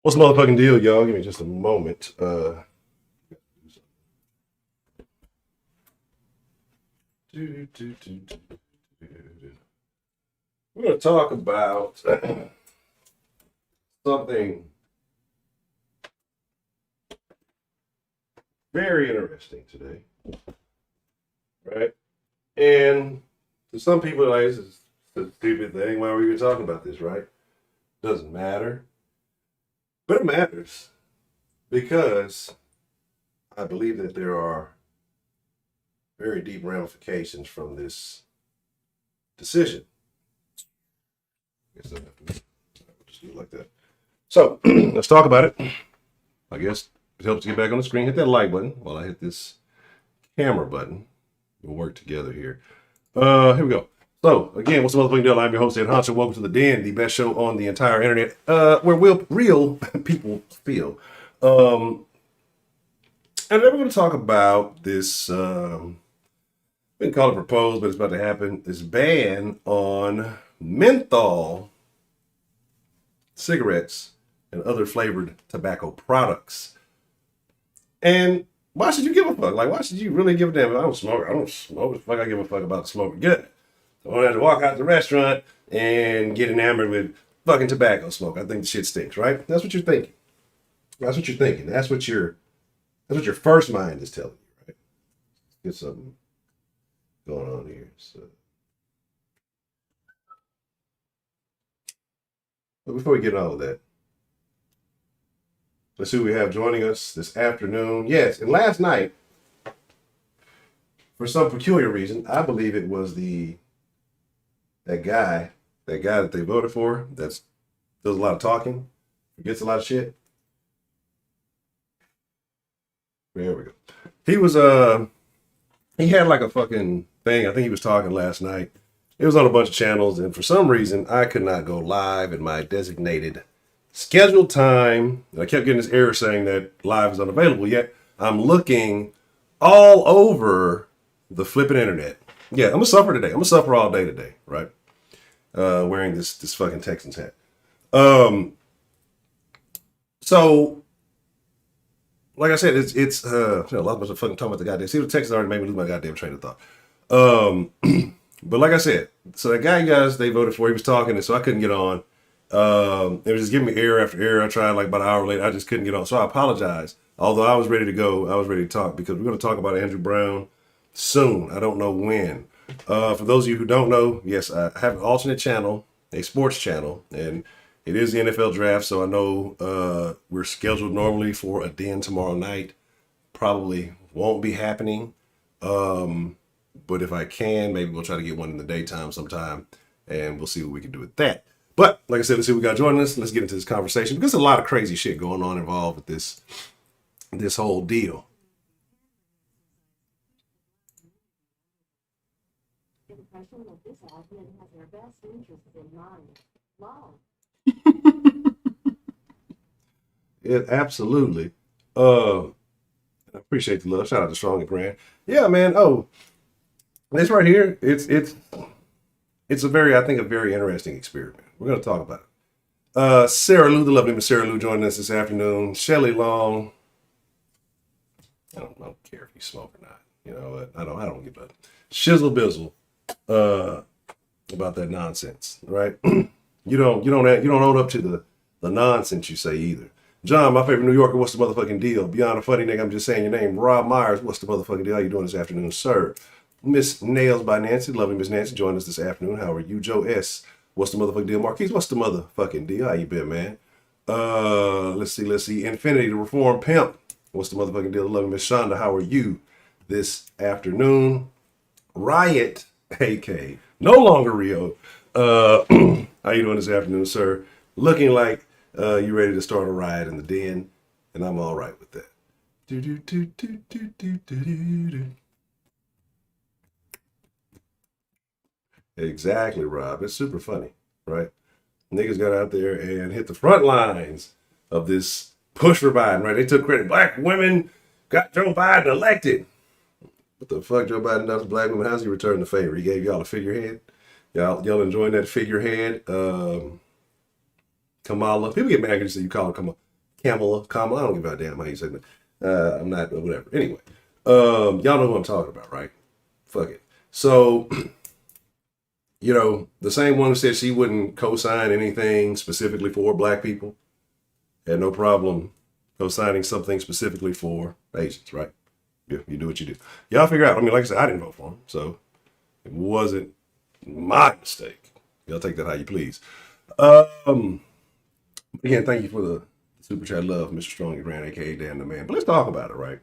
What's the motherfucking deal, y'all? Give me just a moment. We're going to talk about something very interesting today, right? And to some people, like, this is a stupid thing. Why are we even talking about this, right? Doesn't matter. But it matters because I believe that there are very deep ramifications from this decision. I guess I'll just do it like that. So let's talk about it. I guess it helps to get back on the screen. Hit that like button while I hit this camera button. We'll work together here. Here we go. So again, what's the motherfucking deal? I'm your host, Ed Honcho. Welcome to the Den, the best show on the entire internet, where real people feel. And then we're going to talk about this. We can call it proposed, but it's about to happen. This ban on menthol cigarettes and other flavored tobacco products. And why should you give a fuck? Like, why should you really give a damn? I don't smoke. I don't smoke. The fuck I give a fuck about smoking? Good. I don't have to walk out the restaurant and get enamored with fucking tobacco smoke. I think the shit stinks, right? That's what you're thinking. That's what you're thinking. That's what your first mind is telling you, right? Get something going on here. So, but before we get on with that, let's see who we have joining us this afternoon. Yes, and last night, for some peculiar reason, I believe it was that guy that they voted for that does a lot of talking, gets a lot of shit. There we go. He was he had like a fucking thing. I think he was talking last night. It was on a bunch of channels, and for some reason I could not go live in my designated scheduled time. And I kept getting this error saying that live is unavailable, yet I'm looking all over the flipping internet. Yeah, I'm gonna suffer today. I'm gonna suffer all day today, right? Wearing this fucking Texans hat. So like I said, it's a lot of us are fucking talking about the goddamn. See, the Texans already made me lose my goddamn train of thought. But like I said, so that guy you guys they voted for, he was talking, and so I couldn't get on. It was just giving me error after error. I tried like about an hour later, I just couldn't get on. So I apologize. Although I was ready to go, I was ready to talk because we're going to talk about Andrew Brown soon. I don't know when. For those of you who don't know, yes, I have an alternate channel, a sports channel, and it is the NFL draft. So I know we're scheduled normally for a Den tomorrow night. Probably won't be happening. But if I can, maybe we'll try to get one in the daytime sometime, and we'll see what we can do with that. But like I said, let's see what we got joining us. Let's get into this conversation because there's a lot of crazy shit going on involved with this whole deal. It absolutely. I appreciate the love. Shout out to Strong and Grand. Yeah, man. Oh, this right here. It's a very, I think, a very interesting experiment. We're going to talk about it. Sarah Lou, the lovely Miss Sarah Lou, joining us this afternoon. Shelly Long. I don't care if you smoke or not. You know what? I don't give a shizzle bizzle about that nonsense, right? You don't own up to the nonsense you say either. John, my favorite New Yorker, what's the motherfucking deal? Beyond a funny nigga, I'm just saying your name. Rob Myers, what's the motherfucking deal? How you doing this afternoon, sir? Miss Nails by Nancy, lovely Miss Nancy, join us this afternoon. How are you? Joe S, what's the motherfucking deal? Marquise, what's the motherfucking deal? How you been, man? Let's see. Infinity, the Reform Pimp, what's the motherfucking deal? Lovely Miss Shonda, how are you this afternoon? Riot, AK, no longer Rio. How you doing this afternoon, sir? Looking like you ready to start a riot in the Den, and I'm all right with that. Exactly, Rob. It's super funny, right? Niggas got out there and hit the front lines of this push for Biden, right? They took credit. Black women got Joe Biden elected. What the fuck Joe Biden does to black women? How's he return the favor? He gave y'all a figurehead. Y'all enjoying that figurehead? Kamala. People get mad because you call her Kamala. Kamala, I don't give a damn how you say that. I'm not, whatever. Anyway, y'all know what I'm talking about, right? Fuck it. So, the same one who said she wouldn't co-sign anything specifically for black people had no problem co-signing something specifically for Asians, right? Yeah, you do what you do. Y'all figure out. I mean, like I said, I didn't vote for him, so it wasn't my mistake. Y'all take that how you please. Again, thank you for the super chat love, Mr. Strong and Grant, aka Dan the Man. But let's talk about it, right?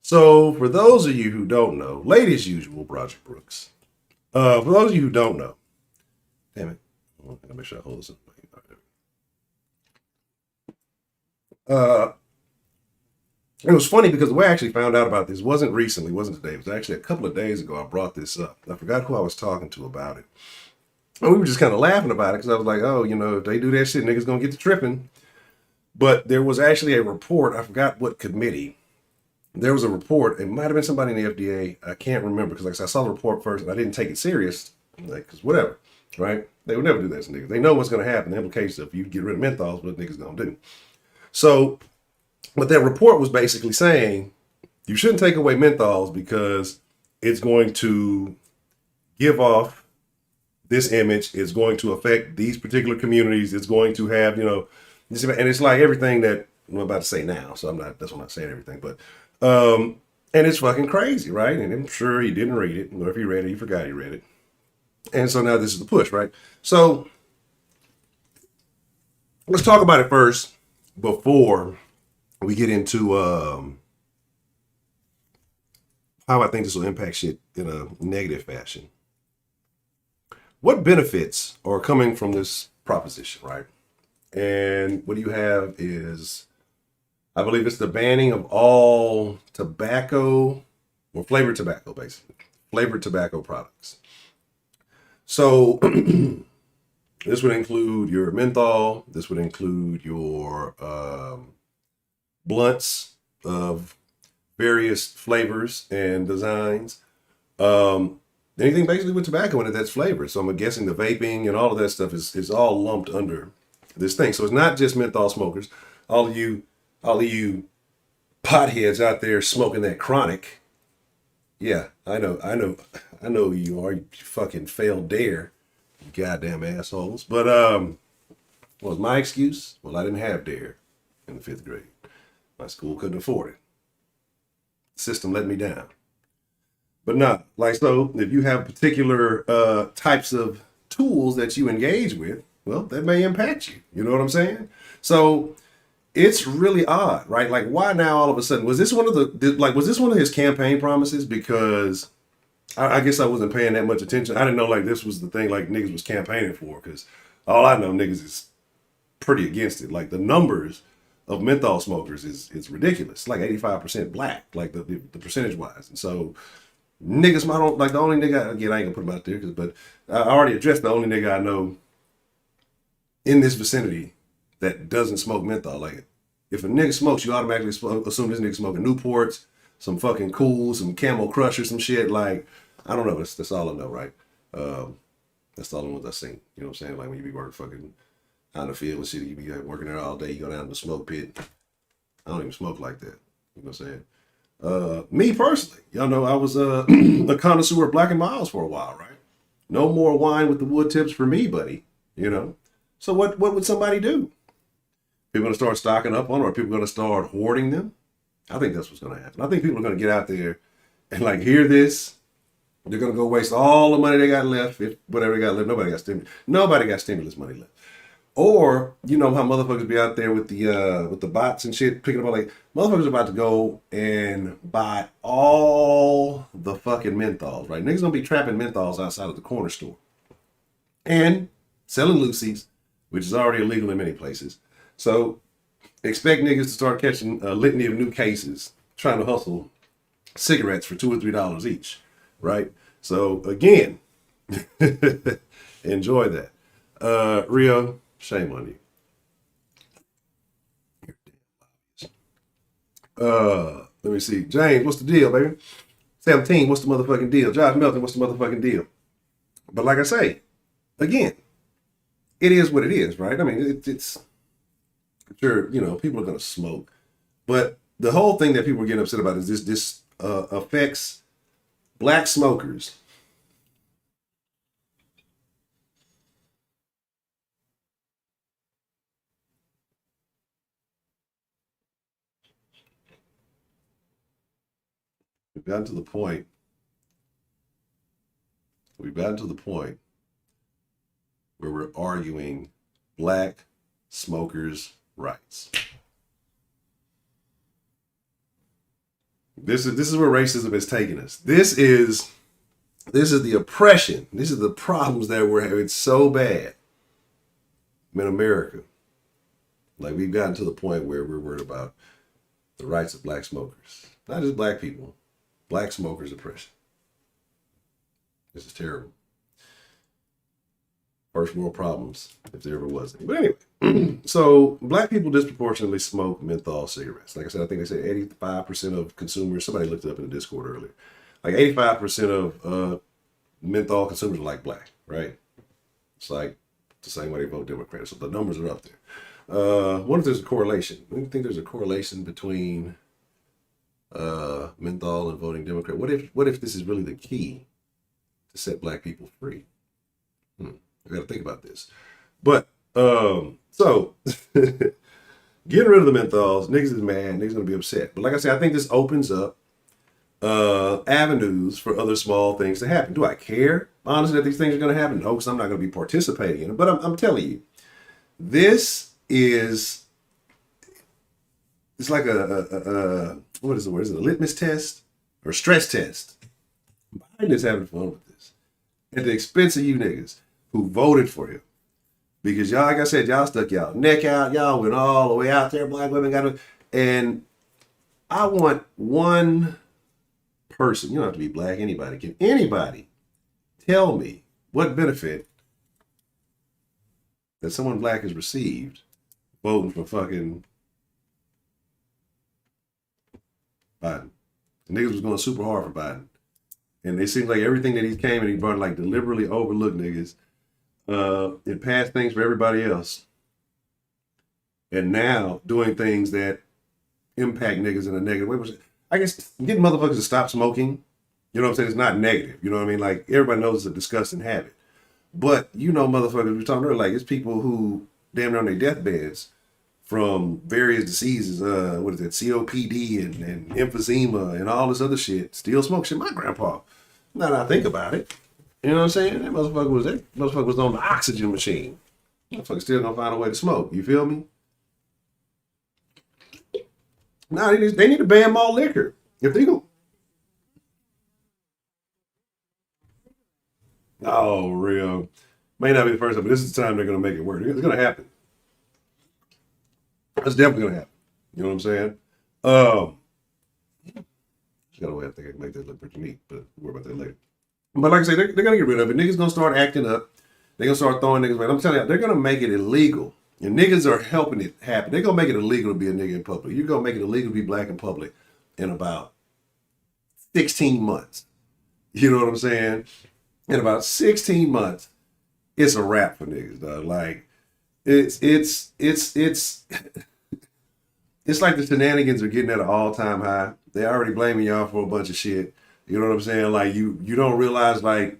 So, for those of you who don't know, late as usual, Roger Brooks. For those of you who don't know, damn it, I gotta make sure I hold this up. It was funny because the way I actually found out about this wasn't recently, wasn't today. It was actually a couple of days ago I brought this up. I forgot who I was talking to about it. And we were just kind of laughing about it because I was like, oh, if they do that shit, niggas gonna get to tripping. But there was actually a report, I forgot what committee. There was a report, it might have been somebody in the FDA, I can't remember, because like I said, I saw the report first and I didn't take it serious, because whatever, right? They would never do that to niggas. They know what's going to happen. The implications if you get rid of menthols, what niggas going to do. So, what that report was basically saying, you shouldn't take away menthols because it's going to give off this image, it's going to affect these particular communities, it's going to have, and it's like everything that I'm about to say now, so that's why I'm not saying everything, but and it's fucking crazy, right? And I'm sure he didn't read it, or if he read it, he forgot he read it. And so now this is the push, right? So let's talk about it first before we get into how I think this will impact shit in a negative fashion. What benefits are coming from this proposition, right? And what you have is, I believe it's the banning of all tobacco, or flavored tobacco, basically. Flavored tobacco products. So this would include your menthol. This would include your blunts of various flavors and designs. Anything basically with tobacco in it that's flavored. So I'm guessing the vaping and all of that stuff is all lumped under this thing. So it's not just menthol smokers. All of you potheads out there smoking that chronic. Yeah, I know who you are, you fucking failed dare, you goddamn assholes. But what was my excuse? Well, I didn't have dare in the 5th grade. My school couldn't afford it. The system let me down. But no, so if you have particular types of tools that you engage with, well, that may impact you. You know what I'm saying? So it's really odd, right? Like, why now all of a sudden? Was this one of his campaign promises? Because I guess I wasn't paying that much attention. I didn't know this was the thing niggas was campaigning for, because all I know niggas is pretty against it. Like, the numbers of menthol smokers is ridiculous. Like 85% black, like the percentage wise. And so niggas, I don't like the only nigga, again, I ain't gonna put him out there, but I already addressed the only nigga I know in this vicinity that doesn't smoke menthol. Like, if a nigga smokes, you automatically assume this nigga smoking Newports, some fucking Kool, some Camel Crusher, some shit. Like, I don't know. That's all I know, right? That's all the ones I seen. You know what I'm saying? Like, when you be working fucking out in the field and shit, you be working there all day, you go down to the smoke pit. I don't even smoke like that. You know what I'm saying? Me personally, y'all know I was a connoisseur of Black and Miles for a while, right? No more wine with the wood tips for me, buddy. So what would somebody do? People going to start stocking up on them, or people going to start hoarding them? I think that's what's going to happen. I think people are going to get out there and hear this. They're going to go waste all the money they got left, whatever they got left. Nobody got stimulus money left. Or, how motherfuckers be out there with the bots and shit, picking up motherfuckers are about to go and buy all the fucking menthols, right? Niggas gonna be trapping menthols outside of the corner store and selling loosies, which is already illegal in many places. So expect niggas to start catching a litany of new cases trying to hustle cigarettes for $2 or $3 each, right? So again, enjoy that. Rio, shame on you. Let me see. James, what's the deal, baby? 17, what's the motherfucking deal? Josh Melton, what's the motherfucking deal? But like I say, again, it is what it is, right? I mean, it's Sure, you know, people are going to smoke, but the whole thing that people are getting upset about is this affects black smokers. We've gotten to the point. We've gotten to the point where we're arguing black smokers' rights. This is where racism has taken us. This is the oppression. This is the problems that we're having. It's so bad in America. Like, we've gotten to the point where we're worried about the rights of black smokers. Not just black people, black smokers' oppression. This is terrible. First world problems, if there ever was any. But anyway, so black people disproportionately smoke menthol cigarettes. Like I said, I think they say 85% of consumers, somebody looked it up in the Discord earlier, like 85% of menthol consumers are like black, right? It's like the same way they vote Democrat. So the numbers are up there. I wonder if there's a correlation. I think there's a correlation between menthol and voting Democrat. What if this is really the key to set black people free? I got to think about this. But so getting rid of the menthols, niggas is mad, niggas gonna be upset. But like I said, I think this opens up avenues for other small things to happen. Do I care honestly that these things are gonna happen? No, because I'm not gonna be participating in it. But I'm telling you, this is, it's like a what is the word? Is it a litmus test or stress test? Biden is having fun with this at the expense of you niggas who voted for him. Because y'all, like I said, y'all stuck y'all neck out. Y'all went all the way out there. Black women got to. And I want one person, you don't have to be black, anybody. Can anybody tell me what benefit that someone black has received voting for fucking Biden? The niggas was going super hard for Biden. And it seems like everything that he came and he brought, like, deliberately overlooked niggas. It passed things for everybody else. And now doing things that impact niggas in a negative way. I guess getting motherfuckers to stop smoking, you know what I'm saying? It's not negative. You know what I mean? Like, everybody knows it's a disgusting habit. But, you know, motherfuckers, we're talking earlier, like, it's people who damn near on their deathbeds from various diseases, what is it, COPD and emphysema and all this other shit, still smoke shit. My grandpa, now that I think about it, you know what I'm saying? That motherfucker was on the oxygen machine. Motherfucker still gonna find a way to smoke. You feel me? Nah, they need to ban malt liquor. If they go, oh, real. May not be the first time, but this is the time they're gonna make it work. It's gonna happen. It's definitely gonna happen. You know what I'm saying? Just got a way I think I can make that look pretty neat, but we'll worry about that later. But like I say, they're gonna get rid of it. Niggas gonna start acting up. They're gonna start throwing niggas away. I'm telling you, they're gonna make it illegal. And niggas are helping it happen. They're gonna make it illegal to be a nigga in public. You're gonna make it illegal to be black in public in about 16 months. You know what I'm saying? In about 16 months, it's a wrap for niggas, dog. Like, it's it's like the shenanigans are getting at an all-time high. They already blaming y'all for a bunch of shit. You know what I'm saying? Like, you don't realize, like,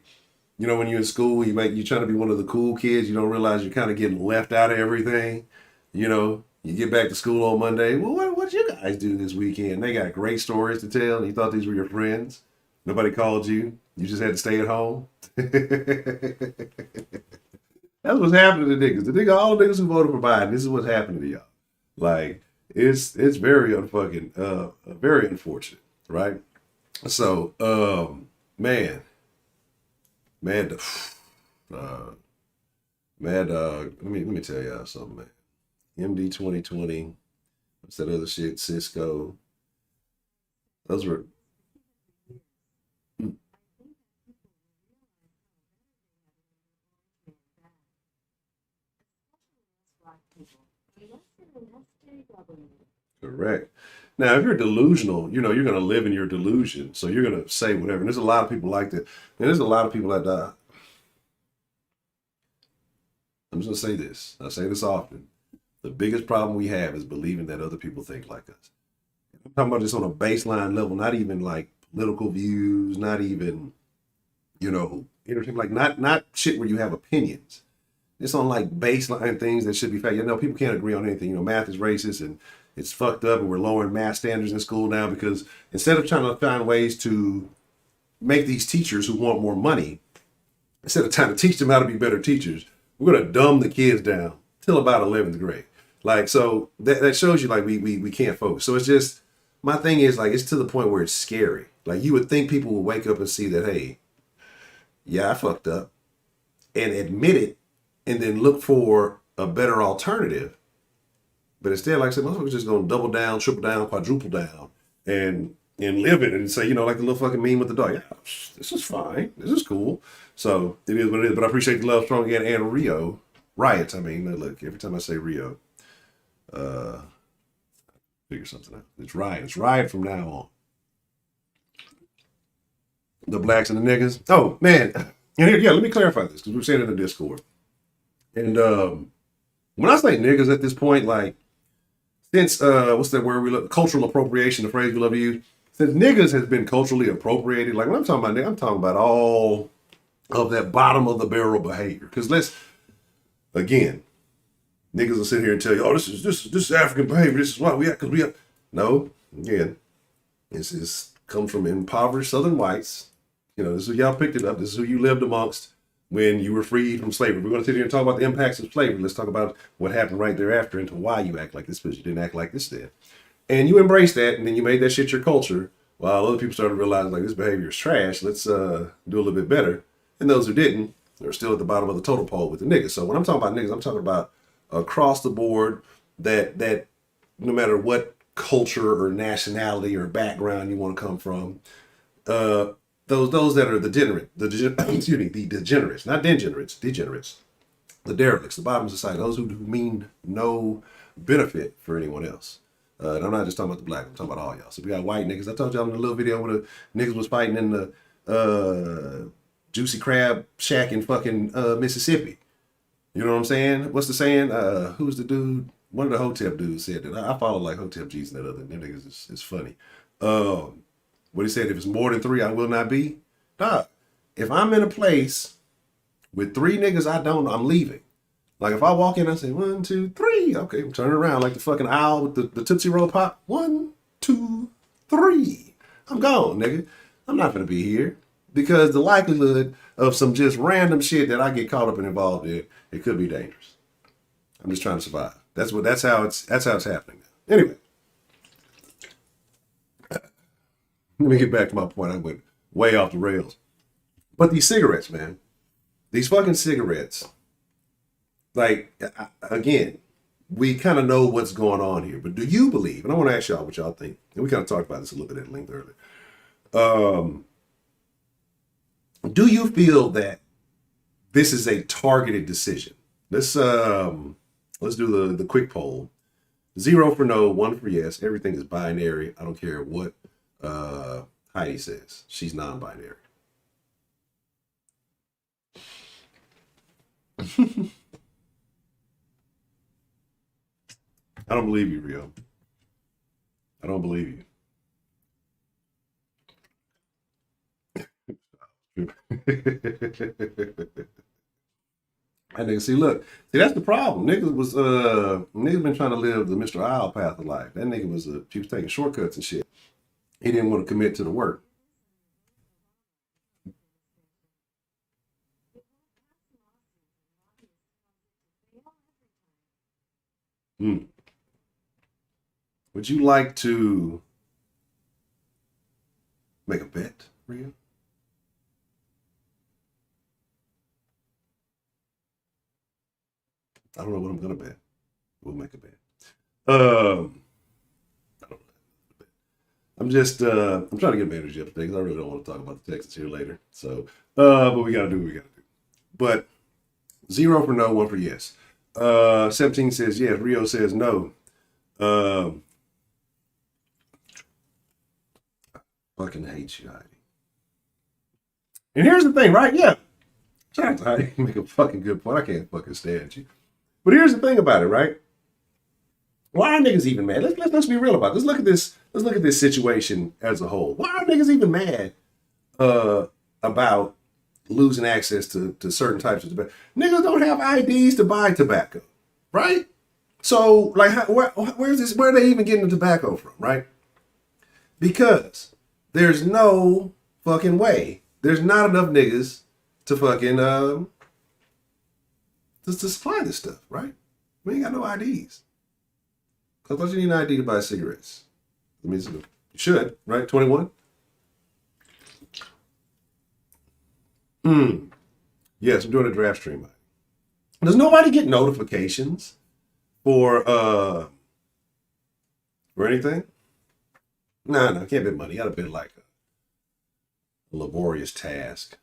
you know, when you're in school, you're trying to be one of the cool kids. You don't realize you're kind of getting left out of everything. You know, you get back to school on Monday. Well, what you guys do this weekend? They got great stories to tell. And you thought these were your friends. Nobody called you. You just had to stay at home. That's what's happening to niggas. All the niggas who voted for Biden, this is what's happening to y'all. Like, it's very very unfortunate, right? So, man, mad dog. Let me tell y'all something, man. MD 2020, what's that other shit? Cisco. Those were. Correct. Now, if you're delusional, you know, you're going to live in your delusion. So you're going to say whatever. And there's a lot of people like that. And there's a lot of people that I'm just going to say this. I say this often. The biggest problem we have is believing that other people think like us. I'm talking about this on a baseline level, not even like political views, not even, entertainment, like not shit where you have opinions. It's on like baseline things that should be fair. People can't agree on anything. Math is racist and it's fucked up, and we're lowering math standards in school now because instead of trying to find ways to make these teachers who want more money, instead of trying to teach them how to be better teachers, we're gonna dumb the kids down till about 11th grade. Like, so that shows you like we can't focus. So it's just, my thing is like, it's to the point where it's scary. Like, you would think people would wake up and see that, hey, yeah, I fucked up, and admit it, and then look for a better alternative. But instead, like I said, motherfuckers just gonna double down, triple down, quadruple down, and live it and say, like the little fucking meme with the dog. Yeah, this is fine. This is cool. So it is what it is. But I appreciate the love, strong again, and Rio riots. I mean, look, every time I say Rio, figure something out. It's riot. It's riot from now on. The blacks and the niggas. Oh man, and here, yeah. Let me clarify this because we're saying it in the Discord. And when I say niggas at this point, like, since what's that word we love? Cultural appropriation, the phrase we love to use. Since niggas has been culturally appropriated, like when I'm talking about niggas, I'm talking about all of that bottom of the barrel behavior. Because again, niggas will sit here and tell you, oh, this is African behavior. This is why we act, because we have. No, again, this comes from impoverished Southern whites. This is who y'all picked it up. This is who you lived amongst when you were freed from slavery. We're going to sit here and talk about the impacts of slavery. Let's talk about what happened right thereafter and to why you act like this, because you didn't act like this then. And you embraced that, and then you made that shit your culture, while other people started realizing, like, this behavior is trash. Let's do a little bit better. And those who didn't are still at the bottom of the totem pole with the niggas. So when I'm talking about niggas, I'm talking about across the board, that no matter what culture or nationality or background you want to come from, those that are the degenerates, not degenerates, the derelicts, the bottom of society, those who mean no benefit for anyone else. And I'm not just talking about the black, I'm talking about all y'all. So we got white niggas. I told y'all in the little video where the niggas was fighting in the Juicy Crab Shack in fucking Mississippi. You know what I'm saying? What's the saying? Who's the dude? One of the Hotep dudes said that. I follow like Hotep G's and that other. Them niggas is funny. What he said, if it's more than 3, I will not be. Dog, if I'm in a place with 3 niggas I don't know, I'm leaving. Like, if I walk in, I say, 1, 2, 3. Okay, I'm turning around like the fucking owl with the Tootsie Roll Pop. 1, 2, 3. I'm gone, nigga. I'm not going to be here. Because the likelihood of some just random shit that I get caught up and involved in, it could be dangerous. I'm just trying to survive. That's how it's happening. Anyway. Let me get back to my point. I went way off the rails. But these cigarettes, man. These fucking cigarettes. Like, again, we kind of know what's going on here. But do you believe, and I want to ask y'all what y'all think, and we kind of talked about this a little bit at length earlier. Do you feel that this is a targeted decision? Let's do the quick poll. 0 for no, 1 for yes. Everything is binary. I don't care what Heidi says. She's non-binary. I don't believe you, Rio. I don't believe you. And nigga, see, that's the problem. Niggas been trying to live the Mr. Owl path of life. That nigga he was taking shortcuts and shit. He didn't want to commit to the work. Would you like to make a bet, Rio? I don't know what I'm gonna bet. We'll make a bet. I don't know. I'm just I'm trying to get my energy up today because I really don't want to talk about the Texans here later. So but we gotta do what we gotta do. But 0 for no, 1 for yes. 17 says yes. Rio says no. Fucking hate you, Heidi. And here's the thing, right? Yeah. Shout out to Heidi. You make a fucking good point. I can't fucking stand you. But here's the thing about it, right? Why are niggas even mad? Let's be real about this. Look at this. Let's look at this situation as a whole. Why are niggas even mad about losing access to certain types of tobacco? Niggas don't have IDs to buy tobacco, right? So like, where's this? Where are they even getting the tobacco from, right? Because there's no fucking way. There's not enough niggas to fucking to supply this stuff, right? We ain't got no IDs. I thought you need an ID to buy cigarettes. That means you should, right? 21? Yes, I'm doing a draft stream. Does nobody get notifications for anything? No, can't bid money. You gotta bid like a laborious task.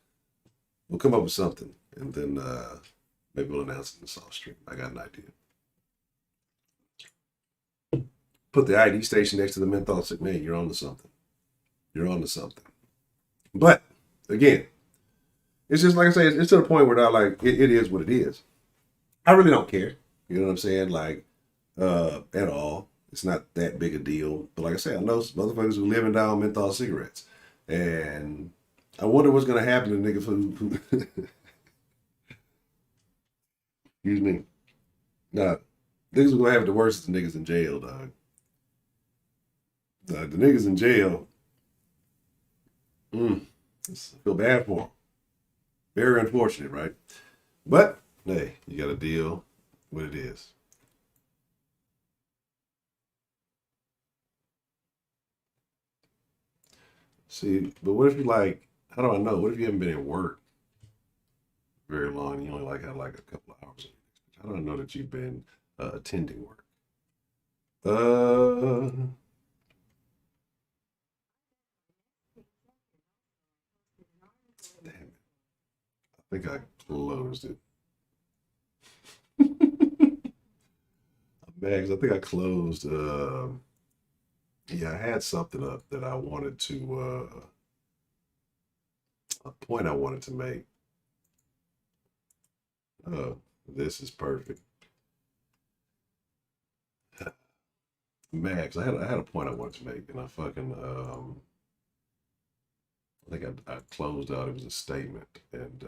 We'll come up with something and then maybe we'll announce it in the soft stream. I got an idea. Put the ID station next to the menthol. Man, you're on to something. You're on to something. But again, it's just like I say, it's to the point where I like it is what it is. I really don't care. You know what I'm saying? Like, at all. It's not that big a deal. But like I said, I know some motherfuckers who living down menthol cigarettes. And I wonder what's gonna happen to niggas who excuse me. Nah, niggas are gonna have it the worst is the niggas in jail, dog. The niggas in jail, I feel bad for them. Very unfortunate, right? But hey, you got to deal with it is. See, but what if you like? How do I know? What if you haven't been at work very long? You only like had like a couple of hours. How do I know that you've been attending work? Damn it! I think I closed it. Bags. I think I closed. Yeah, I had something up that I wanted to. A point I wanted to make. This is perfect. Max, I had a point I wanted to make, and I fucking I think I closed out. It was a statement, and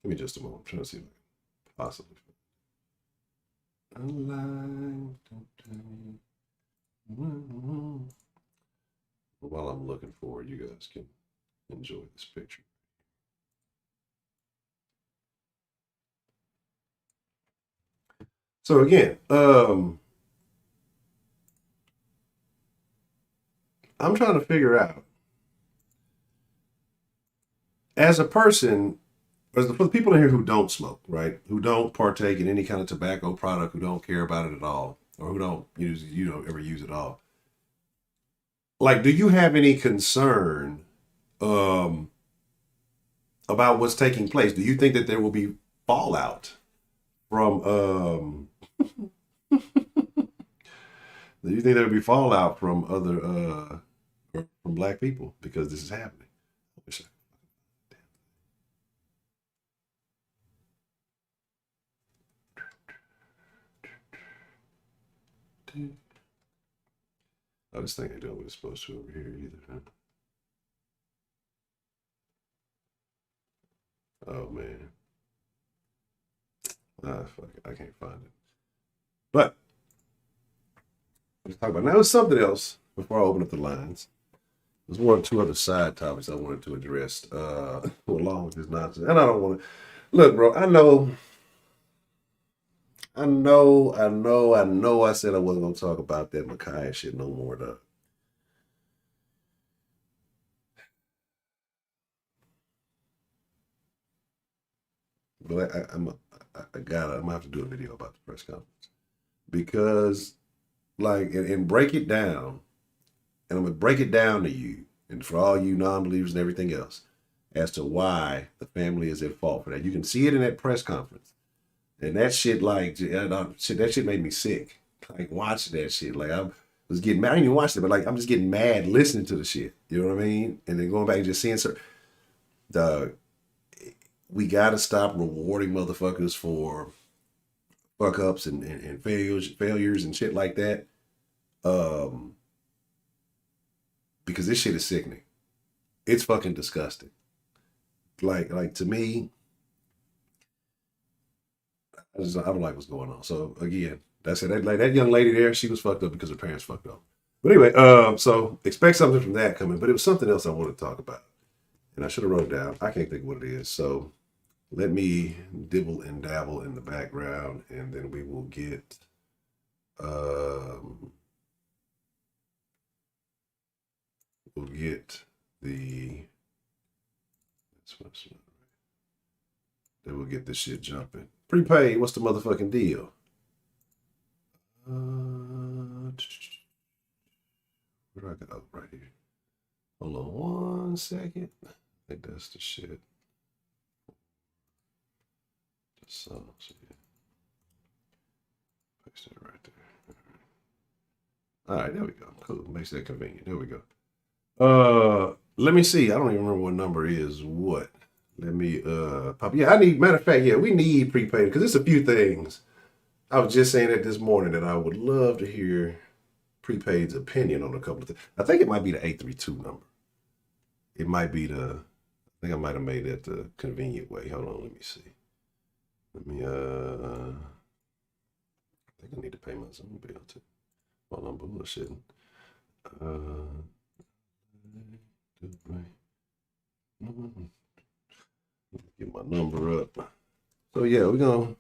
give me just a moment. I'm trying to see if I can possibly. While I'm looking for it, you guys can enjoy this picture. So again, I'm trying to figure out as a person, for the people in here who don't smoke, right? Who don't partake in any kind of tobacco product, who don't care about it at all, or who don't ever use it at all. Like, do you have any concern um, about what's taking place? Do you think that there will be fallout from? Do you think there will be fallout from other from black people because this is happening? Oh, this thing ain't doing what it's supposed to over here either. Huh? Oh man. Ah, fuck it. I can't find it. But let's talk about now. There's something else before I open up the lines. There's one or two other side topics I wanted to address along with this nonsense. And I don't want to look, bro. I know. I said I wasn't gonna talk about that Micaiah shit no more, though. But I'm gonna have to do a video about the press conference because, like, and break it down, and I'm gonna break it down to you and for all you non-believers and everything else as to why the family is at fault for that. You can see it in that press conference, and that shit, like, that shit made me sick. Like watching that shit, like I was getting mad. I didn't even watch it, but like I'm just getting mad listening to the shit. You know what I mean? And then going back and just seeing, sir, the we got to stop rewarding motherfuckers for fuck ups and failures and shit like that. Because this shit is sickening. It's fucking disgusting. Like to me, I don't like what's going on. So again, that's it. That young lady there, she was fucked up because her parents fucked up. But anyway, so expect something from that coming. But it was something else I wanted to talk about, and I should have wrote it down. I can't think what it is. So let me dibble and dabble in the background, and then we will get. We'll get the. Then we'll get this shit jumping. Prepaid, what's the motherfucking deal? Where do I go? Right here. Hold on 1 second. I think that's the shit. Just so yeah. Paste it right there. All right, there we go. Cool. Makes that convenient. There we go. Let me see. I don't even remember what number is what. Let me pop. Yeah, I need, matter of fact, yeah, we need prepaid because there's a few things. I was just saying that this morning that I would love to hear prepaid's opinion on a couple of things. I think it might be the 832 number. It might be I think I might have made that the convenient way. Hold on, let me see. Let me I think I need to pay my Zoom bill too. While I'm bullshitting. Get my number up. So yeah, we're gonna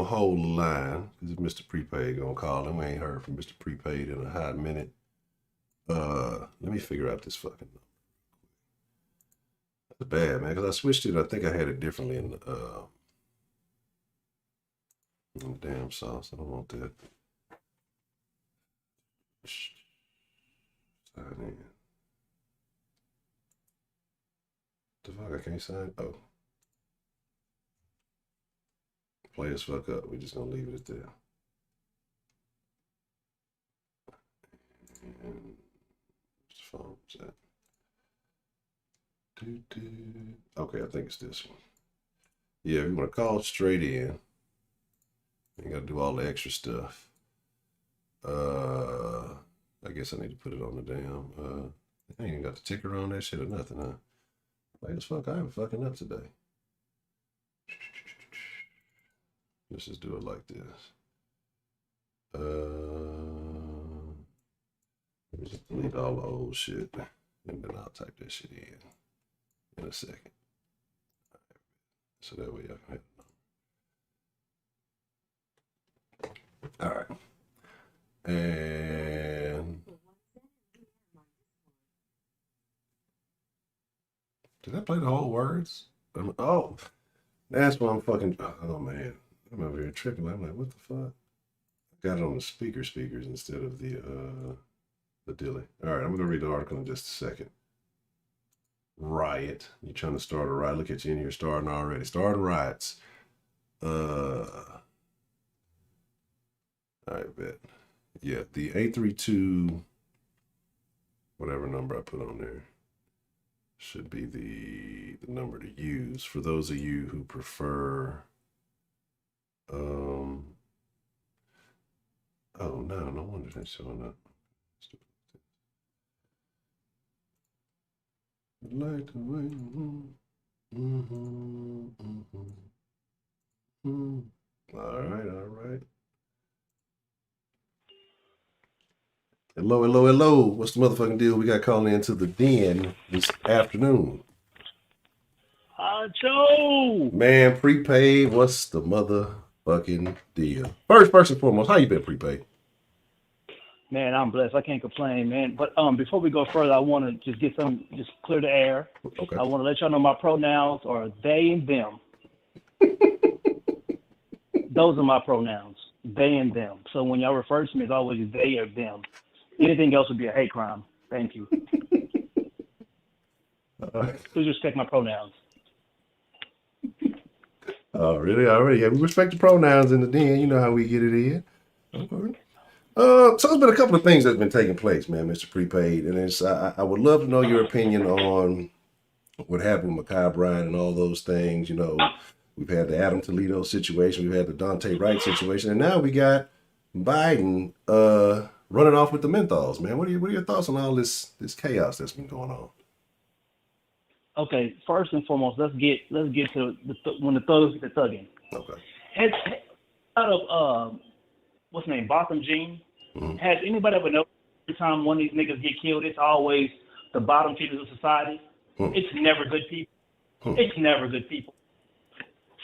hold the line because Mr. Prepaid gonna call him. We ain't heard from Mr. Prepaid in a hot minute. Let me figure out this fucking number. That's bad, man, because I switched it. I think I had it differently in the damn sauce. I don't want that. Sign in. The fuck, I can't sign. Oh. Play as fuck up. We're just gonna leave it at that. And what's the phone set? Okay, I think it's this one. Yeah, we want to call straight in. You gotta do all the extra stuff. I guess I need to put it on the damn. I ain't even got the ticker on that shit or nothing, huh? Like as fuck, I am fucking up today. Let's just do it like this. Let me just delete all the old shit, and then I'll type that shit in a second. So that way I can have it. All right. And did I play the whole words? Oh, that's why I'm fucking. Oh man, I'm over here tripping. I'm like, what the fuck? I got it on the speakers instead of the dilly. All right, I'm gonna read the article in just a second. Riot. You're trying to start a riot. Look at you in here starting already. Starting riots. All right, bet. Yeah, the 832, whatever number I put on there, should be the number to use for those of you who prefer. Oh no, no wonder that's showing up. Like the way. All right. Hello. What's the motherfucking deal? We got calling into the den this afternoon. Honcho! Man, prepaid, what's the motherfucking deal? First and foremost, how you been, prepaid? Man, I'm blessed. I can't complain, man. But before we go further, I want to just just clear the air. Okay. I want to let y'all know my pronouns are they and them. Those are my pronouns, they and them. So when y'all refer to me, it's always they or them. Anything else would be a hate crime. Thank you. Please respect my pronouns. Oh, really? Already? Yeah, we respect the pronouns in the den. You know how we get it in. Okay. So there's been a couple of things that's been taking place, man, Mr. Prepaid, and it's I would love to know your opinion on what happened with Makai Bryant and all those things. You know, We've had the Adam Toledo situation. We've had the Dante Wright situation. And now we got Biden running off with the menthols, man. What are your thoughts on all this chaos that's been going on? Okay, first and foremost, let's get to when the thugs get the thugging. Okay. Out of what's his name, Botham Jean. Mm-hmm. Has anybody ever noticed every time one of these niggas get killed, it's always the bottom feeders of society? It's never good people. It's never good people.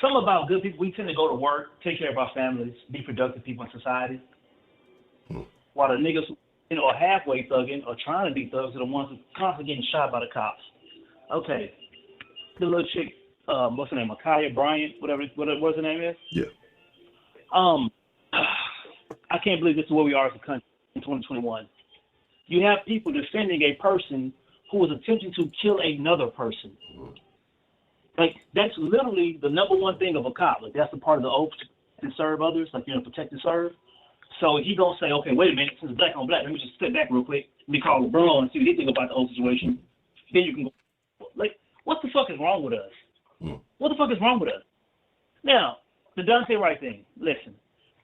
Some about good people, we tend to go to work, take care of our families, be productive people in society. While the niggas, are halfway thugging or trying to be thugs are the ones who are constantly getting shot by the cops. Okay. The little chick, what's her name, Ma'Khia Bryant, whatever her name is? Yeah. I can't believe this is where we are as a country in 2021. You have people defending a person who was attempting to kill another person. Like, that's literally the number one thing of a cop. Like, that's a part of the oath to serve others, like, protect and serve. So he gonna say, okay, wait a minute, since it's black on black, let me just step back real quick. Let me call LeBron and see what he think about the whole situation. Then you can go, like, what the fuck is wrong with us? What the fuck is wrong with us? Now, the Dante Wright thing, listen,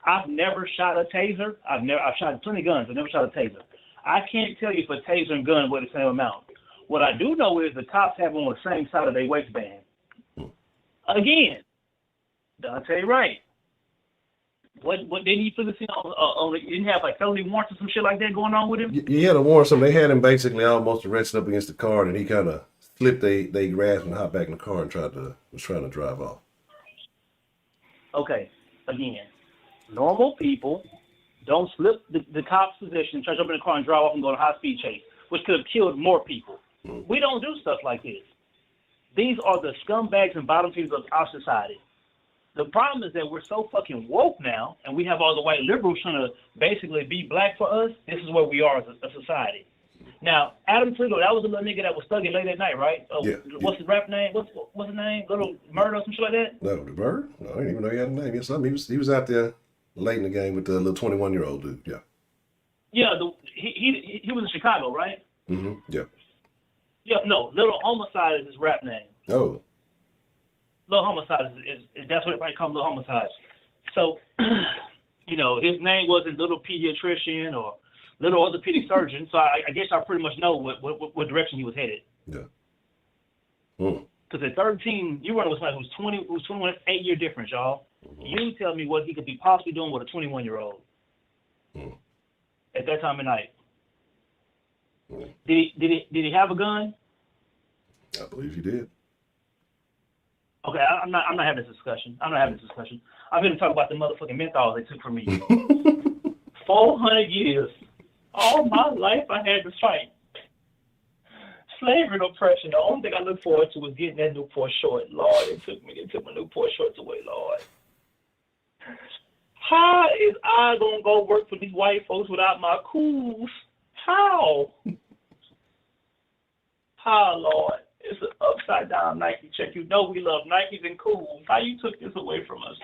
I've never shot a taser. I've shot plenty of guns. I've never shot a taser. I can't tell you if a taser and gun weigh the same amount. What I do know is the cops have on the same side of their waistband. Again, Dante Wright. What didn't he put this on? He didn't have like felony warrants or some shit like that going on with him? You had a warrant. They had him basically almost arrested up against the car, and he kind of slipped they grasp and hopped back in the car and was trying to drive off. Okay, again, normal people don't slip the cop's position, try to jump in the car and drive off and go on a high-speed chase, which could have killed more people. We don't do stuff like this. These are the scumbags and bottom feeders of our society. The problem is that we're so fucking woke now, and we have all the white liberals trying to basically be black for us. This is where we are as a society. Now, Adam Toledo, that was the little nigga that was thugging late at night, right? Yeah. What's his rap name? What's his name? Little Murder or some shit like that? No, the bird? No, I didn't even know he had a name. He was out there late in the game with the little 21-year-old dude. Yeah. Yeah, he was in Chicago, right? Mm-hmm. Yeah. Yeah, no, Little Homicide is his rap name. Oh. Little Homicide is that's what everybody calls Little Homicide. So, his name wasn't Little Pediatrician or Little Orthopedic Surgeon. So I guess I pretty much know what direction he was headed. Yeah. Because at 13, you running with somebody who's 21, 8-year difference, y'all. You tell me what he could be possibly doing with a 21-year-old at that time of night. Did he have a gun? I believe he did. Okay, I'm not having this discussion. I'm going to talk about the motherfucking menthols they took from me. 400 years. All my life I had to fight. Slavery and oppression. The only thing I look forward to was getting that Newport short. Lord, they took my Newport shorts away, Lord. How is I going to go work for these white folks without my Kools? How? How, Lord? It's an upside down Nike check. We love Nikes and Kool. How you took this away from us?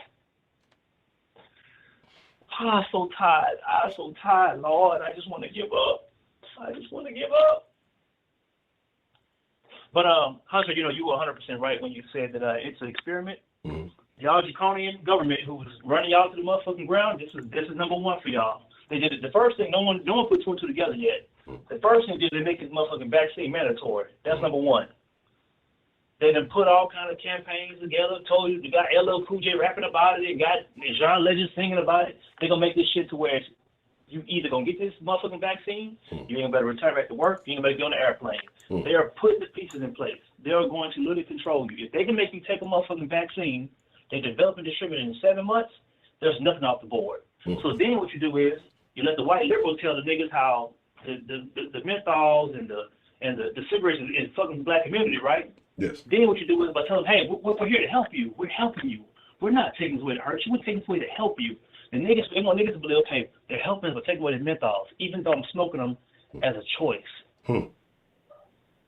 I'm so tired, Lord. I just want to give up. But Honcho, you were 100% right when you said that it's an experiment. Y'all draconian government who was running y'all to the motherfucking ground. This is number one for y'all. They did it. The first thing, no one put two and two together yet. The first thing they make this motherfucking vaccine mandatory. That's number one. They done put all kind of campaigns together, told you, they got LL Cool J rapping about it, they got John Legend singing about it. They're going to make this shit to where you either going to get this motherfucking vaccine, you ain't better return back to work, you ain't better get on the airplane. They are putting the pieces in place. They are going to literally control you. If they can make you take a motherfucking vaccine, they develop and distribute it in 7 months, there's nothing off the board. So then what you do is, you let the white liberals tell the niggas how the menthols and the cigarettes is fucking the black community, right? Yes. Then what you do is by telling them, hey, we're here to help you. We're helping you. We're not taking this away to hurt you. We're taking this away to help you. And they want niggas to believe, okay, they're helping us by taking away the menthols, even though I'm smoking them as a choice.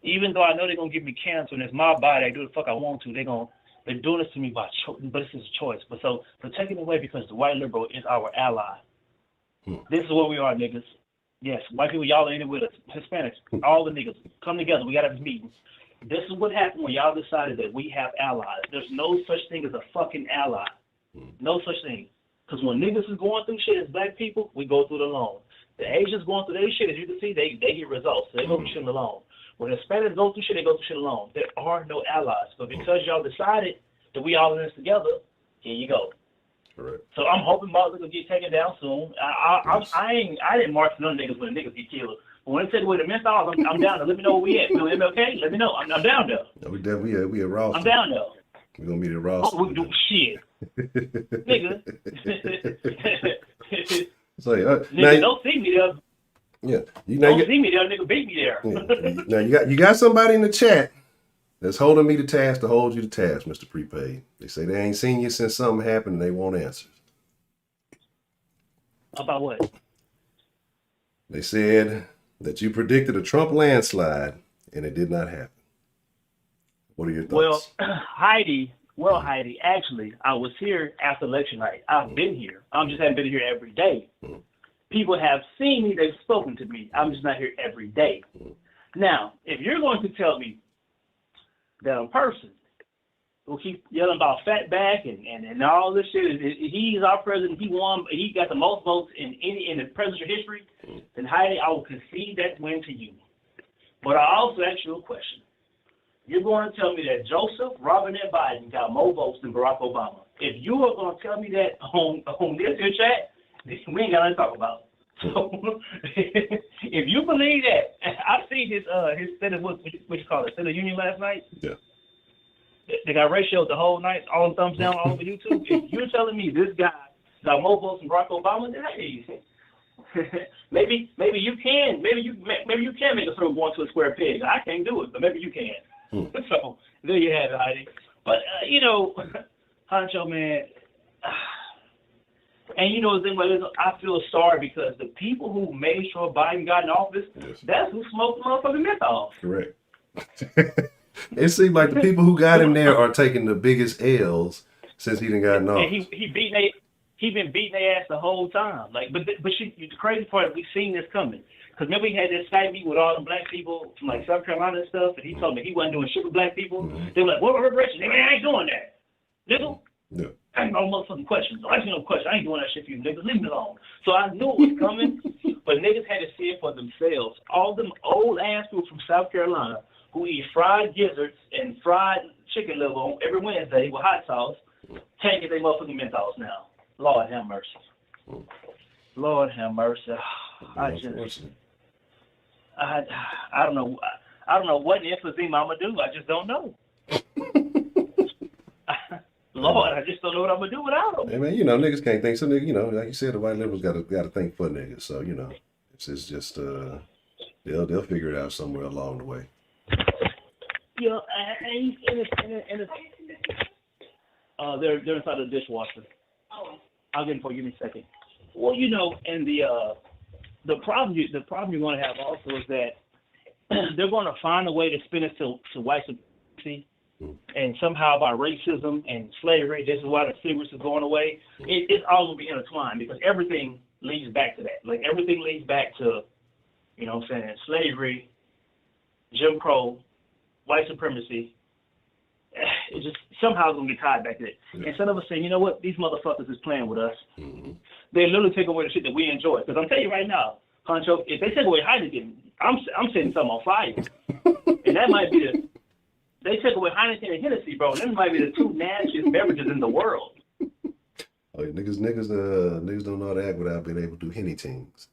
Even though I know they're going to give me cancer and it's my body, I do the fuck I want to, they're doing this to me by choice, but this is a choice. But so they're taking it away because the white liberal is our ally. This is where we are, niggas. Yes, white people, y'all are in it with us. Hispanics, all the niggas, come together. We got to have this meeting. This is what happened when y'all decided that we have allies. There's no such thing as a fucking ally. No such thing. Because when niggas is going through shit as black people, we go through it alone. The Asians going through their shit, as you can see, they get results. They go through shit alone. When Hispanics go through shit, they go through shit alone. There are no allies. But because y'all decided that we all in this together, here you go. Correct. So I'm hoping Martin will get taken down soon. I didn't march for none niggas when the niggas get killed. But when they take away the menthols, I'm down there. Let me know where we at. MLK, let me know. I'm down there. No, we at Ross. I'm down there. We're gonna meet at Ross. Oh, we do shit. Nigga. So, nigga, don't see me there. Yeah, don't see me there, nigga. Beat me there. Now you got somebody in the chat that's holding me to task to hold you to task, Mr. Prepaid. They say they ain't seen you since something happened and they want answers. About what? They said that you predicted a Trump landslide and it did not happen. What are your thoughts? Well, Heidi, actually, I was here after election night. I've been here. I just haven't been here every day. People have seen me. They've spoken to me. I'm just not here every day. Now, if you're going to tell me that a person who keep yelling about fat back and all this shit, he's our president, he won, he got the most votes in the presidential history, then Heidi, I will concede that win to you. But I also ask you a question. You're going to tell me that Joseph, Robert, and Biden got more votes than Barack Obama. If you are going to tell me that on this here chat, we ain't got nothing to talk about. So, if you believe that, I seen his State of what you call it, State of Union last night. Yeah. They got ratioed the whole night, all thumbs down all over YouTube. If you're telling me this guy got more votes than Barack Obama, then hey, maybe you can make it through going to a square peg. I can't do it, but maybe you can. So there you have it, Heidi. But Honcho, man. And you know, I feel sorry because the people who made sure Biden got in office, that's who smoked the motherfucking menthol. Correct. It seems like the people who got him there are taking the biggest L's since he done got in office. And he been beating their ass the whole time. Like, but the crazy part, we seen this coming. Because remember he had this Skype meeting with all the black people from like South Carolina and stuff, and he told me he wasn't doing shit with black people. They were like, what reparation? I ain't doing that. Nigga. No. I ain't no motherfucking questions. I ain't no question. I ain't doing that shit for you niggas. Leave me alone. So I knew it was coming, but niggas had to see it for themselves. All them old ass people from South Carolina who eat fried gizzards and fried chicken liver on every Wednesday with hot sauce can't get their motherfucking menthols now. Lord have mercy. Lord have mercy. I don't know. I don't know what emphysema I'm gonna do. I just don't know. Lord, I just don't know what I'm gonna do without them. Hey man, niggas can't think. So niggas, like you said, the white liberals got to think for niggas. So it's just they'll figure it out somewhere along the way. Yeah, they're inside the dishwasher. I'll get them for you in a second. Well, and the problem you're going to have also is that they're going to find a way to spin it to white supremacy, and somehow by racism and slavery. This is why the cigarettes is going away. It's all going to be intertwined because everything leads back to that. Like everything leads back to, slavery, Jim Crow, white supremacy. It's just somehow going to be tied back to it. Yeah. Instead of us saying, you know what, these motherfuckers is playing with us, they literally take away the shit that we enjoy. Because I'm telling you right now, Honcho, if they take away Heineken, I'm setting something on fire. And that might be they take away Heineken and Hennessy, bro. Them might be the two nastiest beverages in the world. Oh, niggas don't know how to act without being able to do Henny things.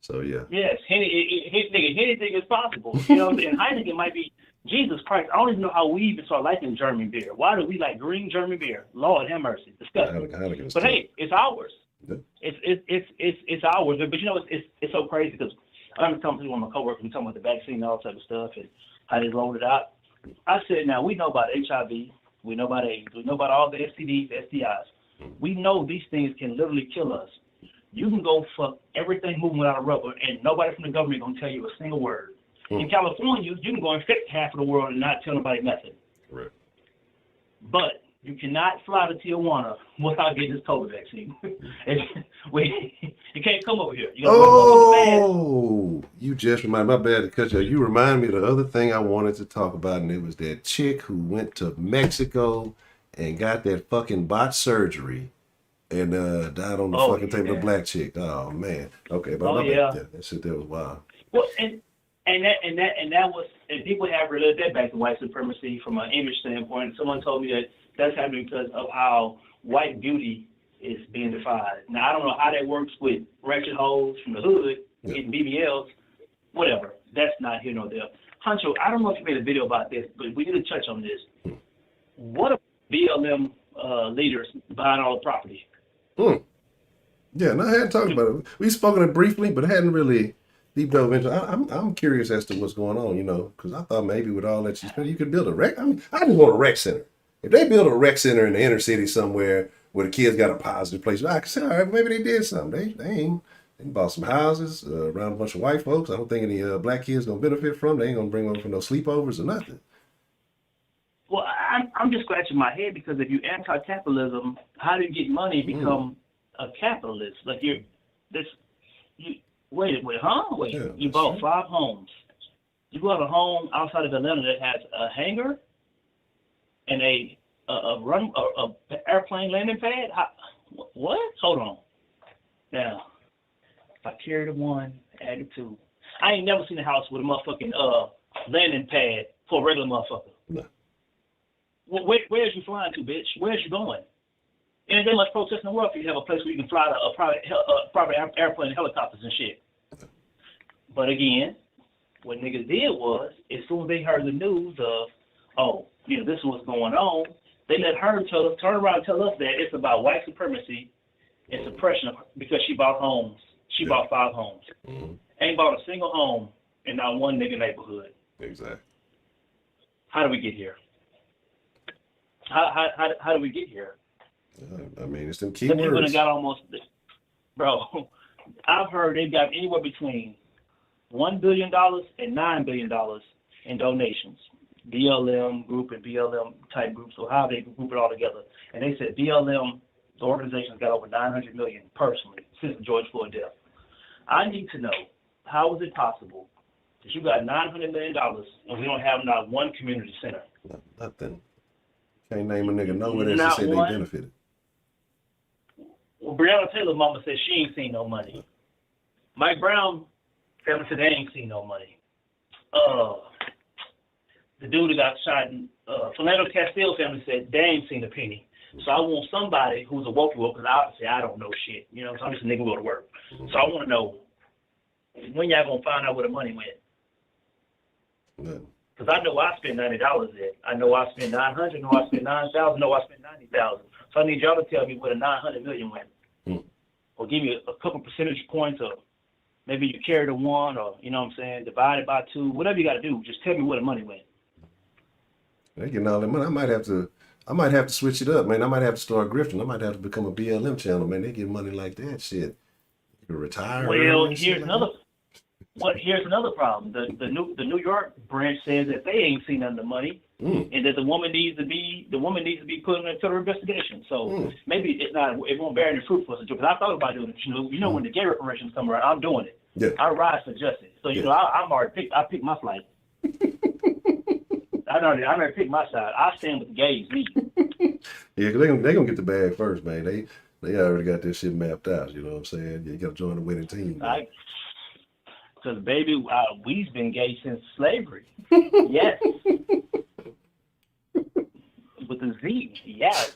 So yeah. Yes, anything is possible. And Heineken might be. Jesus Christ, I don't even know how we even start liking German beer. Why do we like green German beer? Lord have mercy. Disgusting. But hey, it's ours. Yeah. It's ours. But it's so crazy because I'm talking to one of my coworkers, we're talking about the vaccine and all type of stuff and how they rolled it out. I said, now we know about HIV, we know about AIDS, we know about all the STDs, STIs. We know these things can literally kill us. You can go fuck everything moving without a rubber and nobody from the government gonna tell you a single word. In California, you can go infect half of the world and not tell nobody nothing. Right. But You cannot fly to Tijuana without getting this COVID vaccine. You can't come over here. You gotta wear the mask. Oh, you just reminded my bad to cut you. You remind me of the other thing I wanted to talk about, and it was that chick who went to Mexico and got that fucking bot surgery and died on the fucking table. The black chick. Oh man. Okay, but that shit that was wild. Well, and people have related that back to white supremacy from an image standpoint. Someone told me that that's happening because of how white beauty is being defied. Now I don't know how that works with ratchet hoes from the hood getting BBLs, whatever. That's not here nor there. Honcho, I don't know if you made a video about this, but we need to touch on this. What are BLM leaders buying all the property? Yeah, and I hadn't talked about it. We've spoken it briefly, but I hadn't really deep dove into it. I'm curious as to what's going on, because I thought maybe with all that you spend, you could build a rec. I mean, I just want a rec center. If they build a rec center in the inner city somewhere where the kids got a positive place, I can say, all right, maybe they did something. They bought some houses around a bunch of white folks. I don't think any black kids gonna benefit from. They ain't gonna bring them for no sleepovers or nothing. Well, I'm just scratching my head because if you're anti-capitalism, how do you get money and become a capitalist? Like you bought 5 homes. You bought a home outside of Atlanta that has a hangar and a airplane landing pad. What? Hold on. Now, if I carry the 1, add the 2. I ain't never seen a house with a motherfucking landing pad for a regular motherfucker. No. Where's you flying to, bitch? Where's you going? And there's much protest in the world if you have a place where you can fly a private airplane, helicopters and shit. But again, what niggas did was, as soon as they heard the news of, this is what's going on, they let her turn around and tell us that it's about white supremacy and suppression because she bought homes. She bought 5 homes. Ain't bought a single home in not one nigga neighborhood. Exactly. How do we get here? How do we get here? I mean, it's them key words. People got almost, bro. I've heard they've got anywhere between $1 billion and $9 billion in donations. BLM group and BLM type groups, so how they group it all together. And they said BLM, the organization's got over $900 million personally since the George Floyd death. I need to know, how is it possible that you got $900 million and we don't have not one community center? Nothing. Can't name a nigga nowhere that said they benefited. Well, Breonna Taylor's mama said she ain't seen no money. Mike Brown family said they ain't seen no money. The dude that got shot in Philando Castile family said they ain't seen a penny. So I want somebody who's a woke because obviously I don't know shit. So I'm just a nigga who go to work. So I want to know when y'all gonna find out where the money went. Because I know I spent $90 at. I know I spent $900. I know I spent $9,000. I know I spent $90,000. So I need y'all to tell me where the $900 million went, or give me a couple percentage points of maybe you carry the 1, or divide it by 2, whatever you got to do. Just tell me where the money went. They getting all that money. I might have to switch it up, man. I might have to start grifting. I might have to become a BLM channel, man. They get money like that, shit. You can retire. Well, here's another problem. The New York branch says that they ain't seen none of the money, and that the woman needs to be put in a federal investigation. So maybe it won't bear any fruit for us to do. Because I thought about doing it. When the gay reparations come around, I'm doing it. Yeah. I rise for justice. So I'm already I picked my flight. I already picked my side. I stand with the gays. Me. Yeah, because they gonna get the bag first, man. They already got this shit mapped out. You know what I'm saying? You got to join the winning team. Because, baby, we've been gay since slavery. Yes. With a Z. Yes.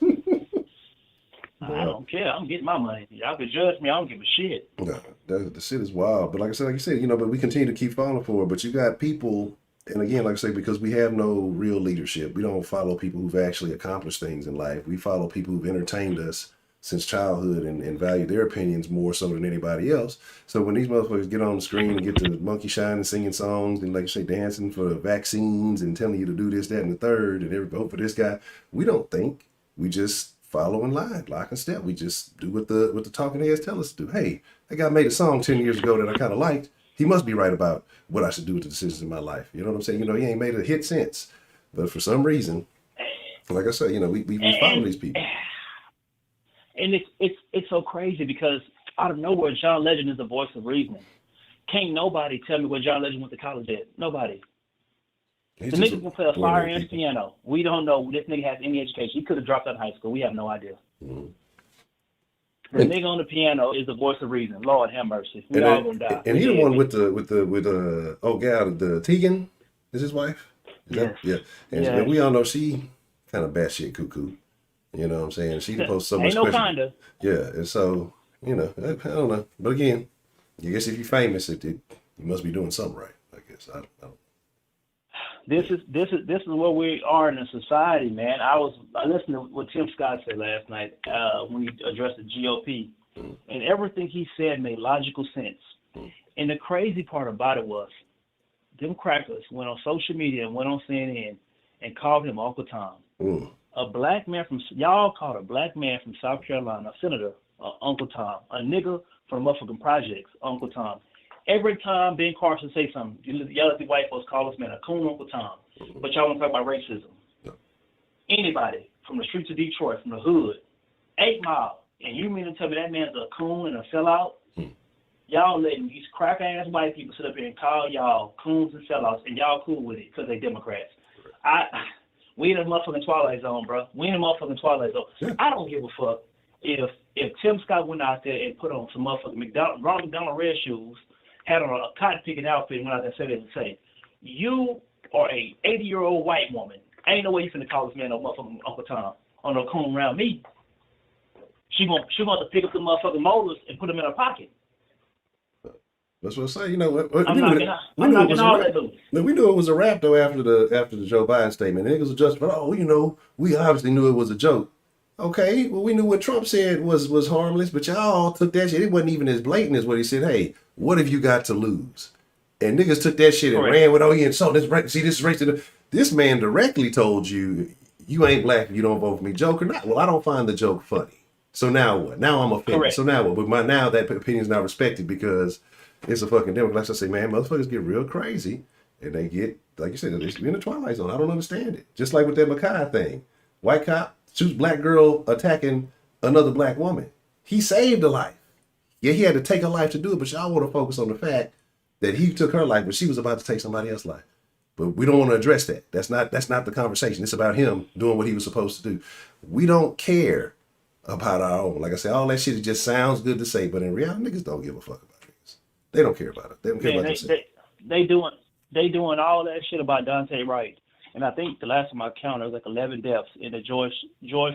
I don't care. I'm getting my money. Y'all can judge me. I don't give a shit. No, the shit is wild. But like you said, but we continue to keep falling for it. But you got people, and again, like I say, because we have no real leadership, we don't follow people who've actually accomplished things in life. We follow people who've entertained us since childhood and value their opinions more so than anybody else. So when these motherfuckers get on the screen and get to monkey shine and singing songs and, like you say, dancing for vaccines and telling you to do this, that, and the third, and everybody vote for this guy, we don't think. We just follow in line, lock and step. We just do what the talking heads tell us to do. Hey, that guy made a song 10 years ago that I kind of liked. He must be right about what I should do with the decisions in my life. You know what I'm saying? He ain't made a hit since. But for some reason, Like I said, we follow these people. And it's so crazy because out of nowhere, John Legend is the voice of reason. Can't nobody tell me where John Legend went to college at. Nobody. The nigga can play a fire and piano. We don't know this nigga has any education. He could have dropped out of high school. We have no idea. Mm-hmm. The nigga on the piano is the voice of reason. Lord have mercy. We all gonna die. And he the one with the Tegan is his wife. Yes. Yeah. And we all know she kind of batshit cuckoo. You know what I'm saying? She posts so much. Ain't no kinda. Yeah, and so I don't know. But again, I guess if you're famous, you must be doing something right. I guess I don't. This is where we are in a society, man. I listened to what Tim Scott said last night when he addressed the GOP, and everything he said made logical sense. And the crazy part about it was, them crackers went on social media and went on CNN and called him Uncle Tom. A black man y'all called a black man from South Carolina, a senator, Uncle Tom. A nigga from the motherfucking projects, Uncle Tom. Every time Ben Carson say something, y'all let the white folks call this man a coon, Uncle Tom. But y'all want to talk about racism. Anybody from the streets of Detroit, from the hood, 8 Mile, and you mean to tell me that man's a coon and a sellout? Y'all letting these crack-ass white people sit up here and call y'all coons and sellouts, and y'all cool with it because they Democrats. We in the motherfucking Twilight Zone, bro. We in the motherfucking Twilight Zone. Yeah. I don't give a fuck if Tim Scott went out there and put on some motherfucking Ronald McDonald red shoes, had on a cotton picking outfit, and went out there and said it and say, you are a 80-year-old white woman. Ain't no way you finna call this man no motherfucking Uncle Tom on no coon around me. She gonna have to pick up the motherfucking molars and put them in her pocket. That's what I say. We knew it was a rap though after the Joe Biden statement. Niggas were just, we obviously knew it was a joke. Okay, well we knew what Trump said was harmless, but y'all took that shit. It wasn't even as blatant as what he said. Hey, what have you got to lose? And niggas took that shit and ran with, he insulted this race. See, this is racist. This man directly told you, you ain't black if you don't vote for me. Joke or not? Well, I don't find the joke funny. So now what? Now I'm offended. Correct. So now what? But now that opinion is not respected because it's a fucking Democrat. Like I say, man, motherfuckers get real crazy and they get, like you said, they should be in the Twilight Zone. I don't understand it. Just like with that Makai thing. White cop shoots black girl attacking another black woman. He saved a life. Yeah, he had to take a life to do it, but y'all want to focus on the fact that he took her life, but she was about to take somebody else's life. But we don't want to address that. That's not the conversation. It's about him doing what he was supposed to do. We don't care about our own. Like I said, all that shit just sounds good to say, but in reality, niggas don't give a fuck about niggas. They don't care about it. They don't care about themselves. They doing all that shit about Dante Wright. And I think the last time I counted, it was like 11 deaths in the George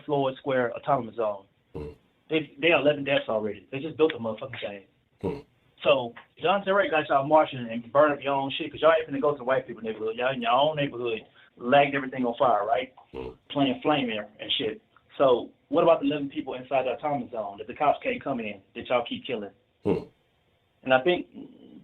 Floyd Square autonomous zone. They are 11 deaths already. They just built a motherfucking thing. So Dante Wright got y'all marching and burn up your own shit because y'all ain't finna go to the white people neighborhood. Y'all in your own neighborhood, lagged everything on fire, right? Playing flame air and shit. So what about the 11 people inside the autonomous zone that the cops can't come in that y'all keep killing? And I think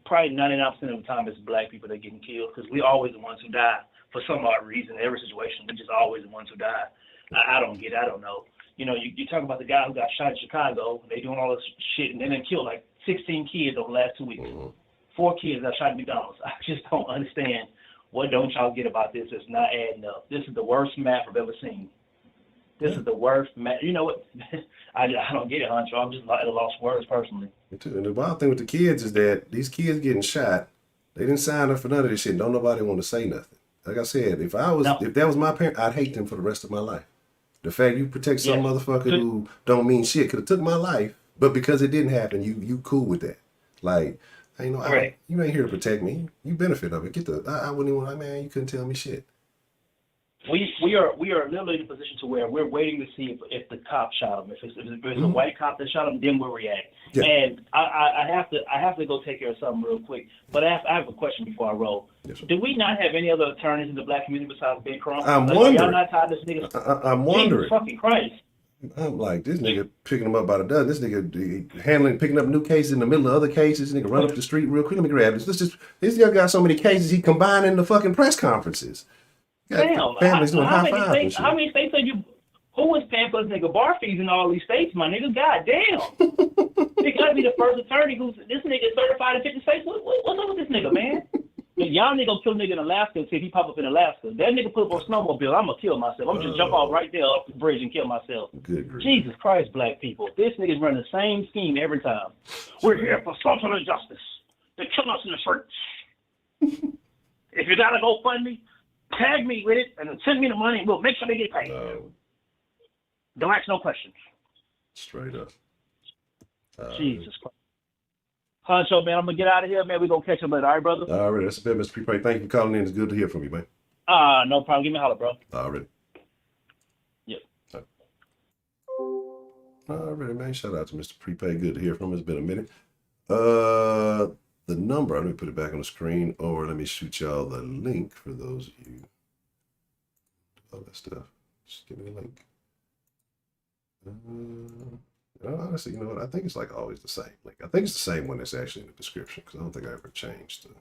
probably 99% of the time it's black people that getting killed because we always the ones who die for some odd reason. In every situation, we just always the ones who die. I don't get it. I don't know. You talk about the guy who got shot in Chicago. They doing all this shit and then they killed like 16 kids over the last 2 weeks. 4 kids got shot at McDonald's. I just don't understand. What don't y'all get about this? It's not adding up. This is the worst map I've ever seen. This is the worst map. You know what? I don't get it, Honcho. I'm just at a lost words personally. Me too. And the wild thing with the kids is that these kids getting shot, they didn't sign up for none of this shit. Don't nobody want to say nothing. Like I said, if that was my parent, I'd hate them for the rest of my life. The fact you protect some motherfucker who don't mean shit could have took my life, but because it didn't happen, you cool with that. Like, you ain't here to protect me. You benefit of it. I wouldn't even like, man, you couldn't tell me shit. We are literally in a position to where we're waiting to see if the cop shot him. If it's a white cop that shot him, then we'll react. Yeah. And I have to go take care of something real quick. But I have a question before I roll. Yes, do we not have any other attorneys in the black community besides Ben Crump? I'm wondering. Y'all not tired of this nigga? I'm wondering. Jesus fucking Christ. I'm like, this nigga picking them up by the dozen. This nigga picking up new cases in the middle of other cases. This nigga run up the street real quick. Let me grab this. This guy got so many cases he combining the fucking press conferences. Damn, families doing high fives and shit. How many states are you? Who is paying for this nigga bar fees in all these states, my nigga? God damn. He gotta be the first attorney this nigga is certified in 50 states. What's up with this nigga, man? Y'all nigga gonna kill a nigga in Alaska and see if he pop up in Alaska. That nigga put up on a snowmobile, I'm gonna kill myself. I'm just jump off right there off the bridge and kill myself. Good grief. Jesus Christ, black people. This nigga's running the same scheme every time. We're here for social injustice. They kill us in the streets. If you gotta go fund me, tag me with it and send me the money and we'll make sure they get paid. No. Don't ask no questions. Straight up. Jesus Christ. Honcho, man, I'm gonna get out of here, man. We're gonna catch up later, all right, brother? All right, that's a bit, Mr. Prepaid. Thank you for calling in. It's good to hear from you, man. No problem. Give me a holler, bro. All right. Yep. All right, man. Shout out to Mr. Prepaid. Good to hear from him. It's been a minute. The number, let me put it back on the screen, or let me shoot y'all the link for those of you. All that stuff. Just give me the link. Honestly, you know what? I think it's like always the same link. I think it's the same one that's actually in the description because I don't think I ever changed the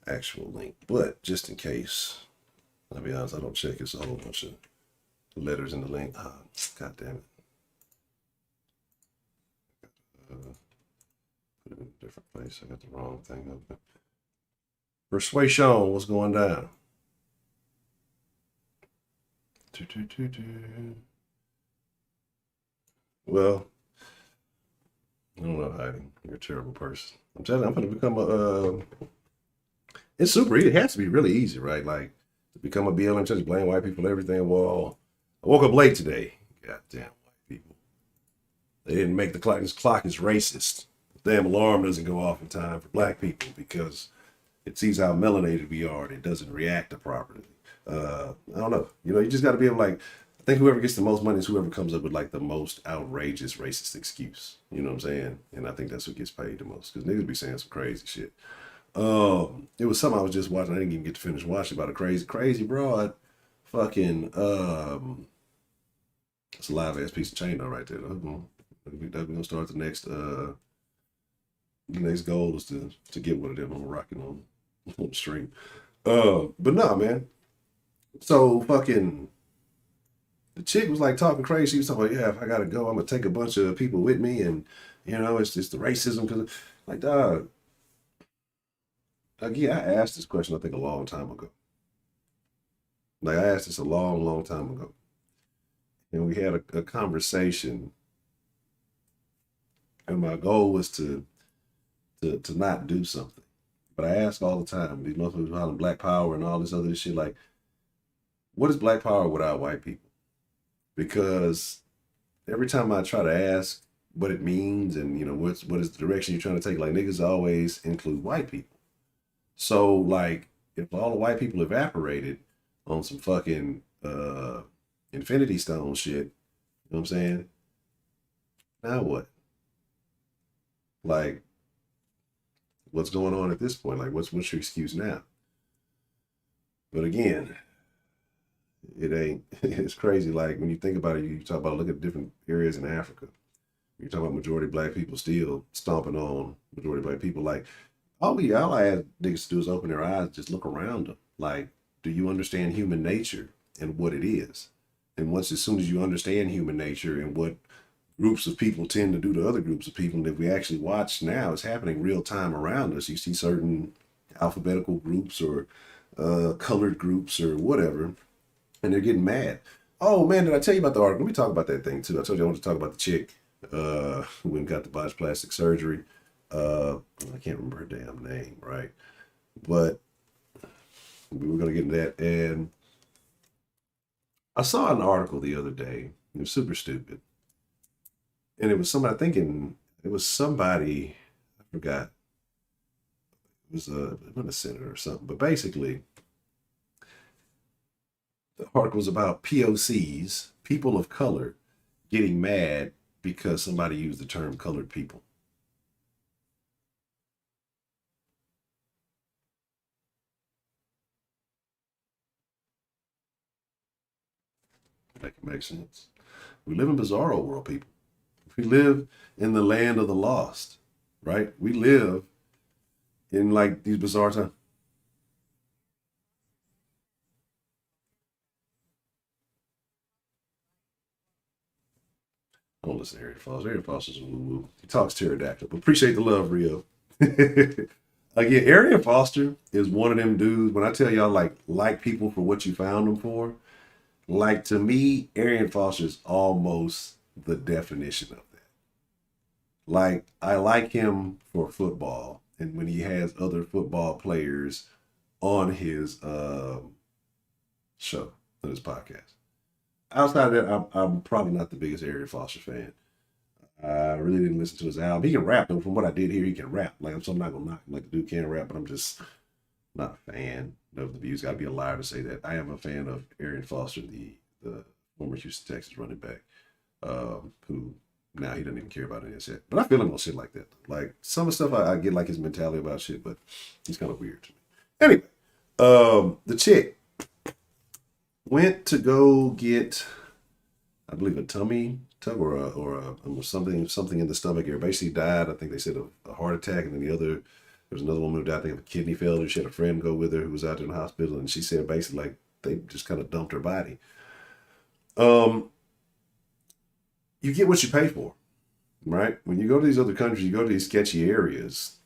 actual link. But just in case, I'll be honest, I don't check. It's a whole bunch of letters in the link. God damn it. Put it in a different place. I got the wrong thing open. Persuasion, what's going down? Well, I don't know, Heidi. You're a terrible person. I'm telling you, I'm going to become it's super easy. It has to be really easy, right? Like, to become a BLM, just blame white people, everything. Well, I woke up late today. Goddamn white people. They didn't make the clock. This clock is racist. The damn alarm doesn't go off in time for black people because it sees how melanated we are and it doesn't react properly. I don't know. You know, you just got to be able to, like, I think whoever gets the most money is whoever comes up with like the most outrageous racist excuse. You know what I'm saying? And I think that's what gets paid the most because niggas be saying some crazy shit. It was something I was just watching. I didn't even get to finish watching about a crazy broad fucking it's a live ass piece of chain though right there. We're gonna start the next goal is to get one of them on rocking on the stream. But nah, man. So fucking the chick was like talking crazy. She was talking about, yeah, if I gotta go, I'm gonna take a bunch of people with me, and you know, it's just the racism because, like, dog. Again, I asked this question I think a long time ago. Like I asked this a long time ago, and we had a conversation, and my goal was to not do something. But I ask all the time. These motherfuckers calling Black Power and all this other shit. Like, what is Black Power without white people? Because every time I try to ask what it means and, you know, what is the direction you're trying to take, like, niggas always include white people. So, like, if all the white people evaporated on some fucking Infinity Stone shit, you know what I'm saying? Now what? Like, what's going on at this point? Like, what's your excuse now? But again, it ain't, it's crazy. Like, when you think about it, you talk about, look at different areas in Africa. You're talking about majority black people still stomping on majority black people. Like, all I ask niggas to do is open their eyes, just look around them. Like, do you understand human nature and what it is? And as soon as you understand human nature and what groups of people tend to do to other groups of people, and if we actually watch now, it's happening real time around us. You see certain alphabetical groups or colored groups or whatever, and they're getting mad. Oh man, did I tell you about the article? Let me talk about that thing too. I told you I wanted to talk about the chick who went and got the botched plastic surgery. I can't remember her damn name, right? But we were gonna get into that, and I saw an article the other day. It was super stupid. And it was somebody I forgot. It was a senator or something. But basically, the article was about POCs, people of color, getting mad because somebody used the term colored people. That can make sense. We live in bizarro world, people. We live in the land of the lost, right? We live in like these bizarre times. I don't listen to Harry Foss. Harry Foss is woo woo. He talks pterodactyl, but appreciate the love, Rio. Again, Arian Foster is one of them dudes. When I tell y'all like people for what you found them for, like to me, Arian Foster is almost the definition of that. Like I like him for football, and when he has other football players on his show, on his podcast. Outside of that, I'm probably not the biggest Arian Foster fan. I really didn't listen to his album. He can rap, though. From what I did hear, he can rap. Like, so I'm not gonna knock him. Like the dude can rap, but I'm just not a fan of the views. Got to be a liar to say that. I am a fan of Arian Foster, the former Houston Texas running back, who now he doesn't even care about any of that shit. But I feel him on shit like that. Like some of the stuff I get like his mentality about shit, but he's kind of weird to me. Anyway, the chick went to go get, I believe, a tummy tuck or something in the stomach area. Basically died. I think they said a heart attack, and then there was another woman who died. I think of a kidney failure. She had a friend go with her who was out there in the hospital, and she said basically like they just kind of dumped her body. You get what you pay for, right? When you go to these other countries, you go to these sketchy areas,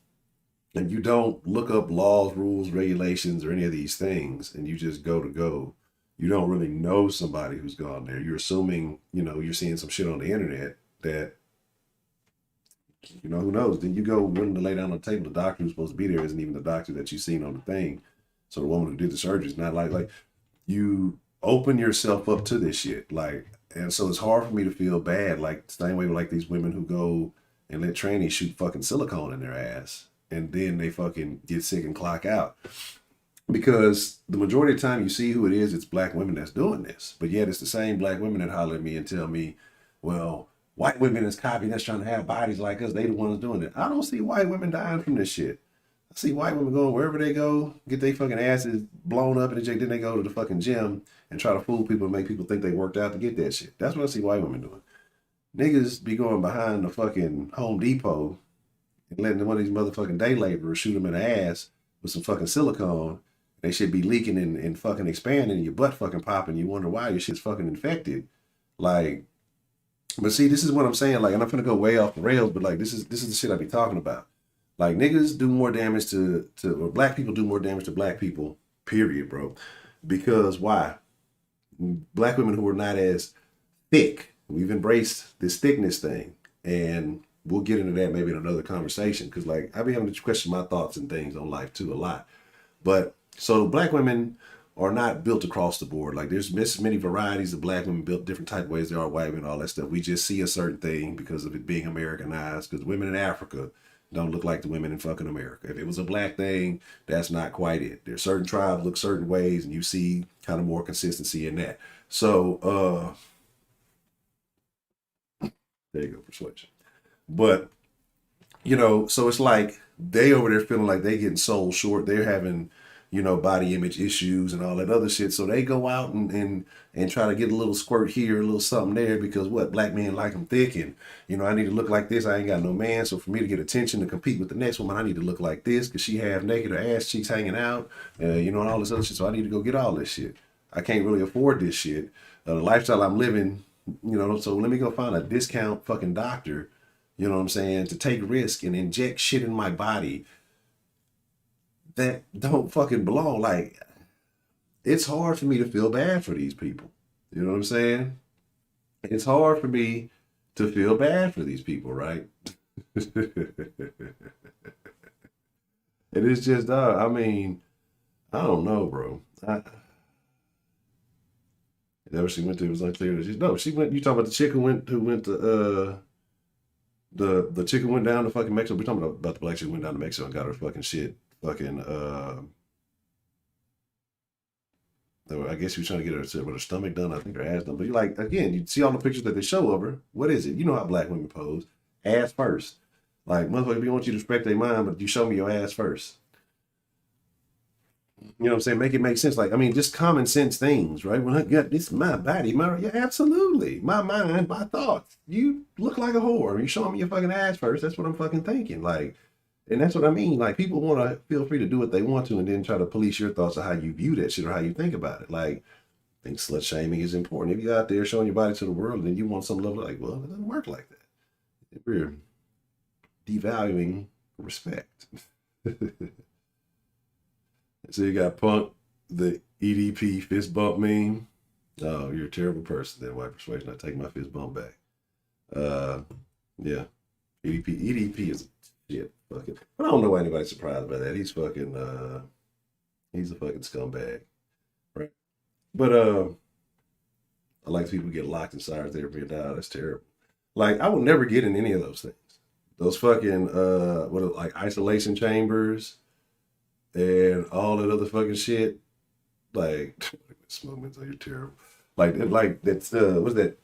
and you don't look up laws, rules, regulations, or any of these things, and you just go to go. You don't really know somebody who's gone there. You're assuming, you're seeing some shit on the internet that, who knows? Then you go willing to lay down on the table. The doctor who's supposed to be there isn't even the doctor that you've seen on the thing. So the woman who did the surgery is not like you open yourself up to this shit. And so it's hard for me to feel bad. Like the same way with like these women who go and let trannies shoot fucking silicone in their ass, and then they fucking get sick and clock out. Because the majority of the time you see who it is, it's black women that's doing this. But yet it's the same black women that holler at me and tell me, well, white women is copying that's trying to have bodies like us. They the ones doing it. I don't see white women dying from this shit. I see white women going wherever they go, get their fucking asses blown up, and then they go to the fucking gym and try to fool people and make people think they worked out to get that shit. That's what I see white women doing. Niggas be going behind the fucking Home Depot and letting one of these motherfucking day laborers shoot them in the ass with some fucking silicone. They should be leaking and fucking expanding, and your butt fucking popping. You wonder why your shit's fucking infected. But see, this is what I'm saying. Like, and I'm gonna go way off the rails, but like, this is the shit I be talking about. Like, niggas do more damage or black people do more damage to black people, period, bro. Because why? Black women who are not as thick. We've embraced this thickness thing, and we'll get into that maybe in another conversation. Because like, I be having to question my thoughts and things on life too a lot, but. So black women are not built across the board. Like there's many varieties of black women built different type of ways. There are white women, all that stuff. We just see a certain thing because of it being Americanized. Because women in Africa don't look like the women in fucking America. If it was a black thing, that's not quite it. There's certain tribes look certain ways, and you see kind of more consistency in that. So there you go, persuasion. But so it's like they over there feeling like they getting sold short. They're having body image issues and all that other shit. So they go out and try to get a little squirt here, a little something there, because what? Black men like them thick, and I need to look like this. I ain't got no man. So for me to get attention to compete with the next woman, I need to look like this because she half naked, her ass cheeks hanging out, and all this other shit. So I need to go get all this shit. I can't really afford this shit. The lifestyle I'm living, so let me go find a discount fucking doctor, you know what I'm saying, to take risk and inject shit in my body that don't fucking belong. Like, it's hard for me to feel bad for these people. You know what I'm saying? It's hard for me to feel bad for these people, right? It is just, I mean, I don't know, bro. Never she went to, it was unclear. She went, you talking about the chick who went to, the chick who went down to fucking Mexico. We're talking about the black chick who went down to Mexico and got her fucking shit. Fucking I guess she was trying to get her with her stomach done, I think her ass done. But you like, again, you see all the pictures that they show of her. What is it? You know how black women pose. Ass first. Like, motherfucker, we want you to respect their mind, but you show me your ass first. You know what I'm saying? Make it make sense. Like, I mean, just common sense things, right? When I got this, my body, yeah, absolutely. My mind, my thoughts. You look like a whore. You showing me your fucking ass first. That's what I'm fucking thinking. Like, and that's what I mean. Like, people want to feel free to do what they want to and then try to police your thoughts of how you view that shit or how you think about it. Like, I think slut shaming is important. If you're out there showing your body to the world and then you want some level, like, well, it doesn't work like that. We're devaluing respect. So you got Punk, the EDP fist bump meme. Oh, you're a terrible person. Then white persuasion. I take my fist bump back. Yeah. EDP is shit. Fucking. But I don't know why anybody's surprised by that. He's fucking. He's a fucking scumbag, right? But I like people get locked in cryotherapy and die. That's terrible. Like I would never get in any of those things. Those fucking like isolation chambers and all that other fucking shit. Like smoke means you're terrible. Like that's what's that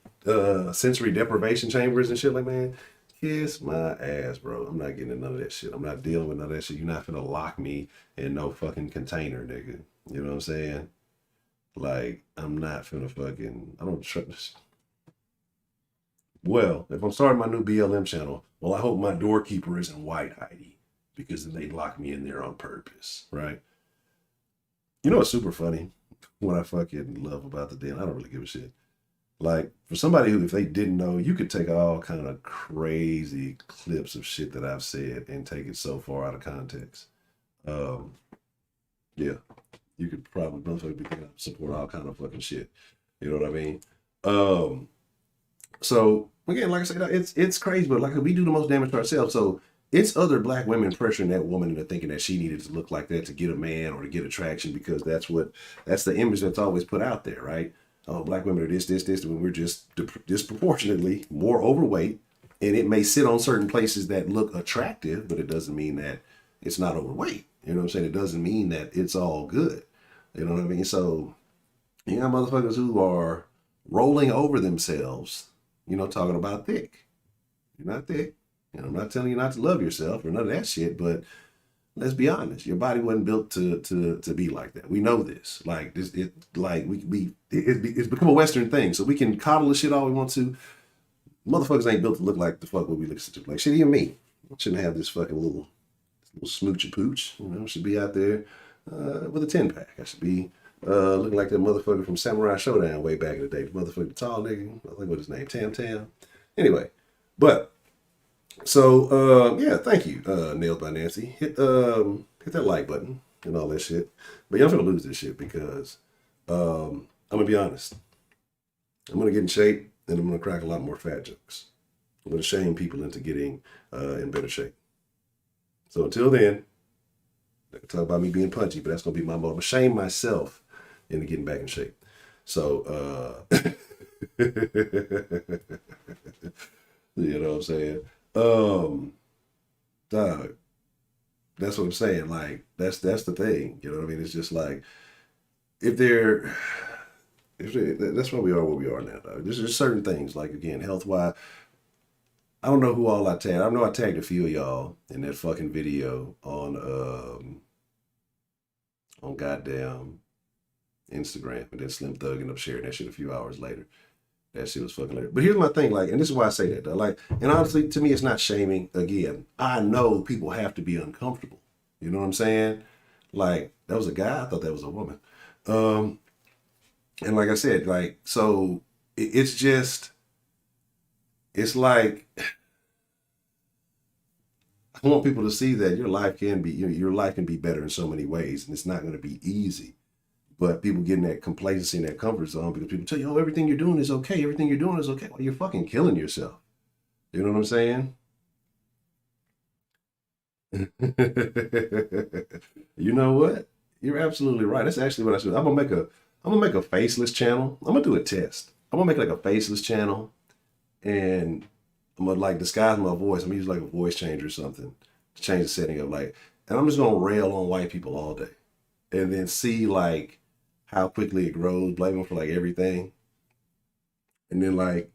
sensory deprivation chambers and shit like man. Kiss my ass, bro. I'm not getting in none of that shit. I'm not dealing with none of that shit. You're not finna lock me in no fucking container, nigga. You know what I'm saying? Like, I'm not finna fucking, I don't trust. Well, if I'm starting my new BLM channel, well, I hope my doorkeeper isn't white, Heidi, because then they lock me in there on purpose, right? You know what's super funny? What I fucking love about the den, I don't really give a shit. Like, for somebody who, if they didn't know, you could take all kind of crazy clips of shit that I've said and take it so far out of context. Yeah, you could probably motherfucker be thinking I support all kind of fucking shit. You know what I mean? So again, like I said, it's crazy, but like we do the most damage to ourselves. So it's other black women pressuring that woman into thinking that she needed to look like that to get a man or to get attraction because that's the image that's always put out there, right? Oh, black women are this, when we're just disproportionately more overweight, and it may sit on certain places that look attractive, but it doesn't mean that it's not overweight. You know what I'm saying? It doesn't mean that it's all good. You know what I mean? So you got motherfuckers who are rolling over themselves, you know, talking about thick. You're not thick. You know, I'm not telling you not to love yourself or none of that shit, but let's be honest. Your body wasn't built to be like that. We know this. Like this, it's become a Western thing. So we can coddle the shit all we want to. Motherfuckers ain't built to look like the fuck what we listen to. Like shit, even me. I shouldn't have this fucking little smoochy pooch. You know, should be out there with a 10-pack. I should be looking like that motherfucker from Samurai Showdown way back in the day. The motherfucker, tall nigga. I think what his name, Tam Tam. Anyway, but so yeah, thank you, Nailed by Nancy. Hit that like button and all that shit. But y'all finna lose this shit because I'm gonna be honest. I'm gonna get in shape and I'm gonna crack a lot more fat jokes. I'm gonna shame people into getting in better shape. So until then, I can talk about me being punchy, but that's gonna be my mode. I'm gonna shame myself into getting back in shape. So you know what I'm saying? Dog, that's what I'm saying. Like that's the thing. You know what I mean? It's just like if that's why we are where we are now. Dog. There's just certain things like again, health wise. I don't know who all I tagged. I know I tagged a few of y'all in that fucking video on goddamn Instagram, and then Slim Thug ended up sharing that shit a few hours later. That shit was fucking hilarious. But here's my thing, like, and this is why I say that, though. Like, and honestly, to me, it's not shaming. Again, I know people have to be uncomfortable. You know what I'm saying? Like, that was a guy. I thought that was a woman. And like I said, like, so it's just, it's like, I want people to see that your life can be better in so many ways, and it's not going to be easy. But people get in that complacency in that comfort zone because people tell you, oh, everything you're doing is okay. Everything you're doing is okay. Well, you're fucking killing yourself. You know what I'm saying? You know what? You're absolutely right. That's actually what I should. I'm gonna make a faceless channel. I'm gonna do a test. I'm gonna make like a faceless channel, and I'm gonna like disguise my voice. I'm gonna use like a voice changer or something to change the setting of like, and I'm just gonna rail on white people all day, and then see like how quickly it grows, blame them for like everything. And then like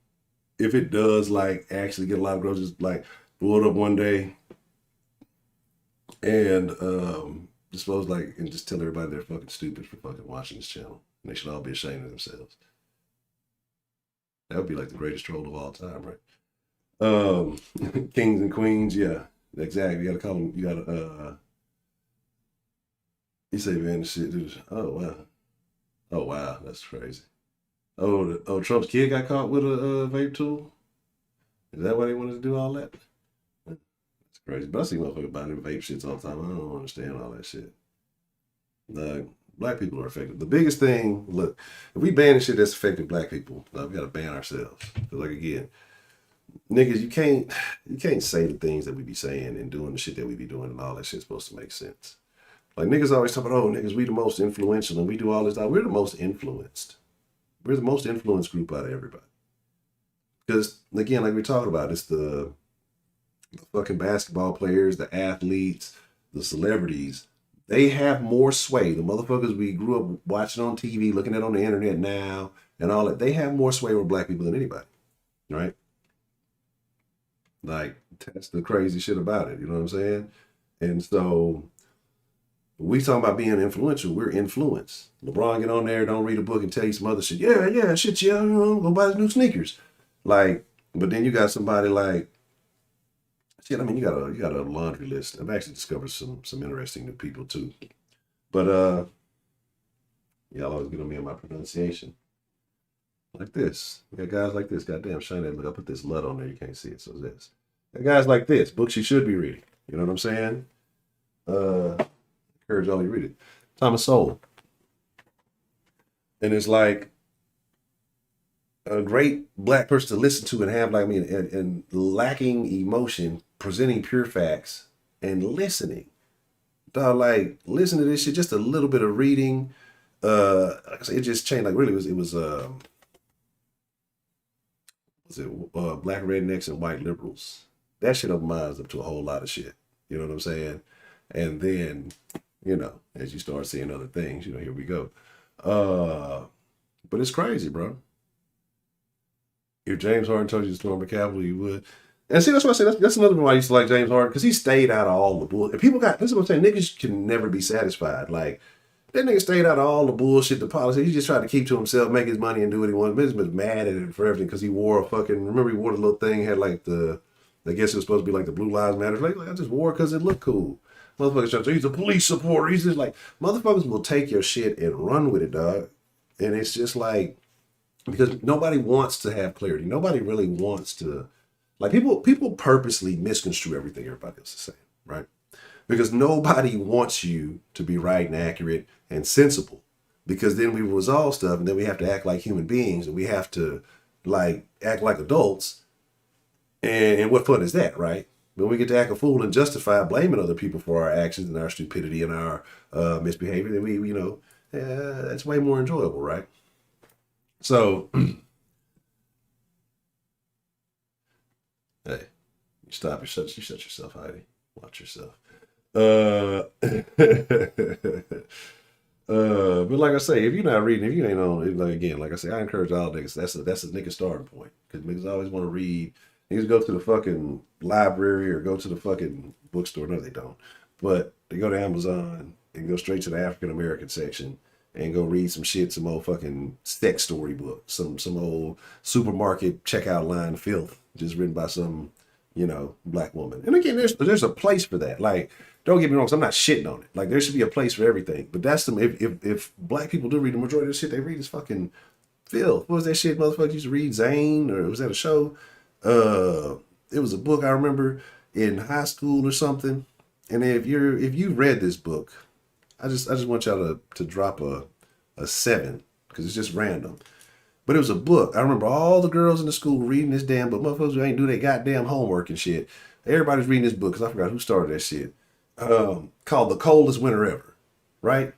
if it does like actually get a lot of growth, just like blow it up one day and just suppose like and just tell everybody they're fucking stupid for fucking watching this channel. And they should all be ashamed of themselves. That would be like the greatest troll of all time, right? Kings and queens, yeah. Exactly. You gotta call them, you gotta you say man shit, dude. Oh wow. Oh wow, that's crazy. Oh, Trump's kid got caught with a vape tool. Is that why they wanted to do all that? That's Crazy. But I see motherfuckers buying them vape shits all the time. I don't understand all that shit. Black people are affected. The biggest thing, look, if we ban the shit that's affecting black people, we gotta ban ourselves. Cause like again, niggas, you can't say the things that we be saying and doing the shit that we be doing and all that shit's supposed to make sense. Like niggas always talk about, oh niggas, we the most influential and we do all this. We're the most influenced. We're the most influenced group out of everybody. Because again, like we're talking about, it's the fucking basketball players, the athletes, the celebrities. They have more sway. The motherfuckers we grew up watching on TV, looking at on the internet now, and all that. They have more sway over black people than anybody, right? Like that's the crazy shit about it. You know what I'm saying? And so we talking about being influential. We're influenced. LeBron get on there, don't read a book, and tell you some other shit. Yeah, shit, yeah, you know, go buy the new sneakers. Like, but then you got somebody like, shit. I mean, you got a laundry list. I've actually discovered some interesting new people too. But y'all always get on me on my pronunciation. Like this. You got guys like this. Goddamn, shine that. Look, I put this LUT on there. You can't see it. So this. Got guys like this. Books you should be reading. You know what I'm saying? Encourage all you read it. Thomas Sowell. And it's like a great black person to listen to and have like me and lacking emotion, presenting pure facts and listening. Dog, like listen to this shit, just a little bit of reading. Like I said, it just changed. Like really it was black rednecks and white liberals. That shit opened my eyes up to a whole lot of shit. You know what I'm saying? And then, you know, as you start seeing other things, you know, here we go. But it's crazy, bro. If James Harden told you to storm the Capitol, you would. And see, that's what I say. That's another reason why I used to like James Harden, because he stayed out of all the bull. And people got, this is what I'm saying, niggas can never be satisfied. Like, that nigga stayed out of all the bullshit, the politics. He just tried to keep to himself, make his money, and do what he wanted. He was mad at it for everything because he wore a fucking, remember he wore the little thing, had like the, I guess it was supposed to be like the Blue Lives Matter. Like I just wore it because it looked cool. Motherfuckers trying to say he's a police supporter. He's just like, motherfuckers will take your shit and run with it, dog. And it's just like, because nobody wants to have clarity. Nobody really wants to, like people purposely misconstrue everything everybody else is saying, right? Because nobody wants you to be right and accurate and sensible. Because then we resolve stuff and then we have to act like human beings and we have to like act like adults. And what fun is that, right? When we get to act a fool and justify blaming other people for our actions and our stupidity and our misbehavior, then we, you know, that's way more enjoyable, right? So, hey, you stop, you shut yourself, Heidi. Watch yourself. But like I say, if you're not reading, if you ain't on, like again, like I say, I encourage all niggas. That's a nigga starting point because niggas always want to read. Niggas go to the fucking library or go to the fucking bookstore. No, they don't. But they go to Amazon and go straight to the African American section and go read some shit, some old fucking sex story book, some old supermarket checkout line filth, just written by some, you know, black woman. And again, there's a place for that. Like, don't get me wrong, 'cause I'm not shitting on it. Like, there should be a place for everything. But that's the if black people do read, the majority of the shit they read is fucking filth. What was that shit motherfuckers used to read? Zane, or was that a show? It was a book I remember in high school or something. And if you read this book, I just want y'all to drop a 7 because it's just random. But it was a book. I remember all the girls in the school reading this damn book. Motherfuckers who ain't do their goddamn homework and shit. Everybody's reading this book because I forgot who started that shit. Called The Coldest Winter Ever, right?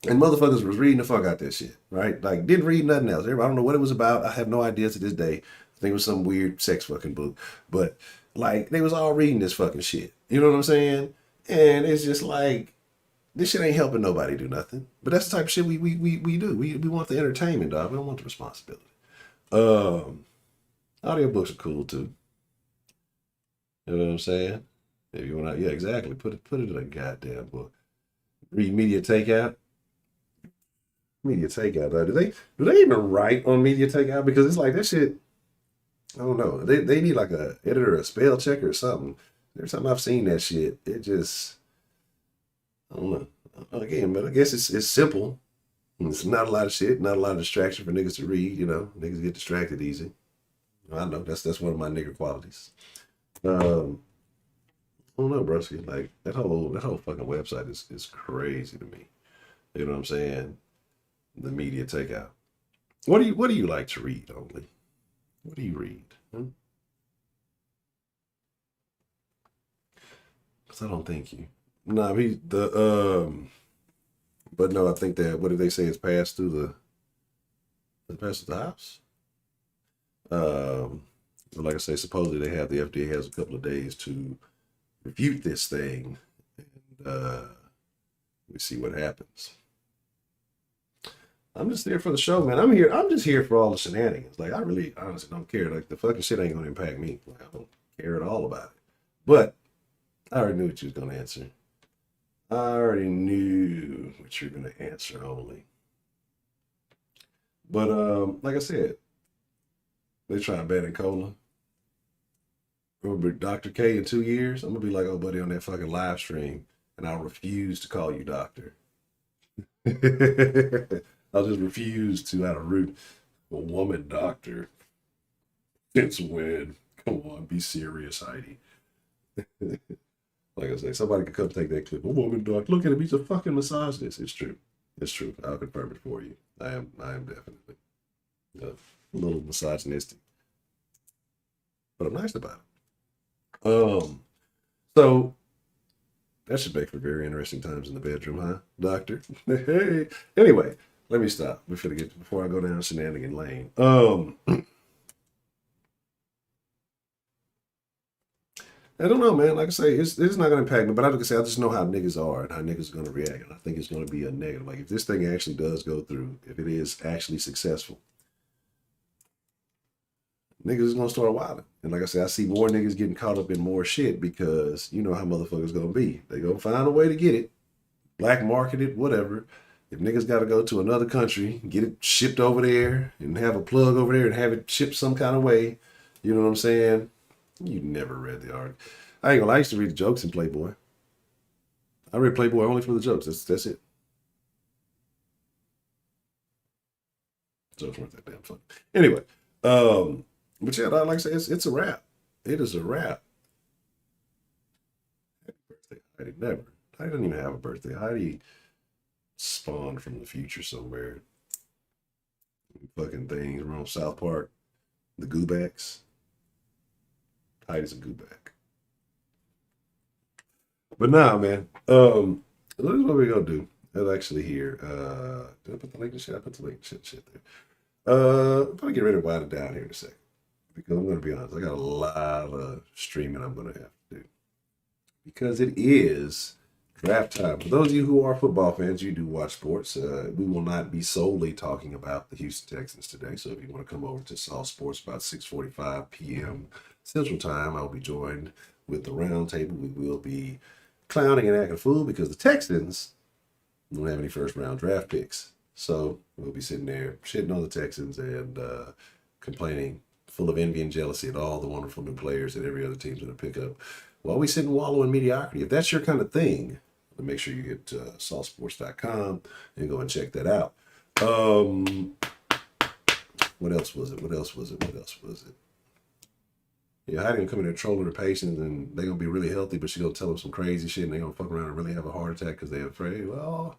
And motherfuckers was reading the fuck out that shit, right? Like, didn't read nothing else. I don't know what it was about. I have no idea to this day. I think it was some weird sex fucking book. But, like, they was all reading this fucking shit. You know what I'm saying? And it's just like, this shit ain't helping nobody do nothing. But that's the type of shit we do. We want the entertainment, dog. We don't want the responsibility. Audiobooks are cool, too. You know what I'm saying? If you want to, yeah, exactly. Put it in a goddamn book. Read Media Takeout. Media Takeout. Do they even write on Media Takeout? Because it's like that shit. I don't know. They need like a editor, a spell checker, or something. Every time I've seen that shit, it just, I don't know. Again, but I guess it's simple. It's not a lot of shit, not a lot of distraction for niggas to read. You know, niggas get distracted easy. I know that's one of my nigger qualities. I don't know, broski. Like that whole fucking website is crazy to me. You know what I'm saying? The media takeout. What do you like to read, only? What do you read? Because I don't think you. No, he the but no, I think that what did they say? It's passed through the house. But like I say, supposedly the FDA has a couple of days to refute this thing, and we see what happens. I'm just there for the show, man. I'm just here for all the shenanigans. Like I really, honestly don't care. Like the fucking shit ain't gonna impact me. Like I don't care at all about it. But I already knew what you was gonna answer. I already knew what you're gonna answer, only. But like I said, they try banning cola. Remember Dr. K in 2 years? I'm gonna be like, oh buddy, on that fucking live stream, and I'll refuse to call you doctor. I'll just refuse to out of root. A woman doctor. Since when? Come on, be serious, Heidi. Like I say, somebody could come take that clip. A woman doctor. Look at him, he's a fucking misogynist. It's true. It's true. I'll confirm it for you. I am definitely a little misogynistic. But I'm nice about it. So that should make for very interesting times in the bedroom, huh, Doctor? Hey. Anyway, let me stop. We're finna get before I go down shenanigan lane. I don't know, man. Like I say, it's not gonna impact me, but I can say I just know how niggas are and how niggas are gonna react, and I think it's gonna be a negative. Like if this thing actually does go through, if it is actually successful, niggas is gonna start wilding. And like I said, I see more niggas getting caught up in more shit because you know how motherfuckers gonna be. They gonna find a way to get it, black market it, whatever. If niggas got to go to another country, get it shipped over there, and have a plug over there and have it shipped some kind of way, you know what I'm saying? You never read the article. I ain't gonna lie, I used to read the jokes in Playboy. I read Playboy only for the jokes. That's it. Jokes weren't that damn funny. Anyway, but yeah, like I said, it's a wrap. It is a wrap. Happy birthday, Heidi. Never. Heidi doesn't even have a birthday. Heidi spawned from the future somewhere. Fucking things. We're on South Park. The Goobacks. Heidi's a Gooback. But nah, man. This is what we're gonna do. That's actually here. Did I put the link to shit? I put the link to shit there. I'm gonna get ready to wind it down here in a second. Because I'm gonna be honest, I got a lot of streaming I'm gonna have to do. Because it is draft time. For those of you who are football fans, you do watch sports. We will not be solely talking about the Houston Texans today. So if you want to come over to Saw Sports about 6:45 p.m. Central Time, I'll be joined with the roundtable. We will be clowning and acting a fool because the Texans don't have any first round draft picks. So we'll be sitting there shitting on the Texans and complaining, full of envy and jealousy at all the wonderful new players that every other team's going to pick up while we sit and wallow in mediocrity. If that's your kind of thing, make sure you get sawsports.com and go and check that out. What else was it? Yeah, Heidi gonna come in there trolling her patients and they're gonna be really healthy, but she's gonna tell them some crazy shit and they're gonna fuck around and really have a heart attack because they're afraid. Well,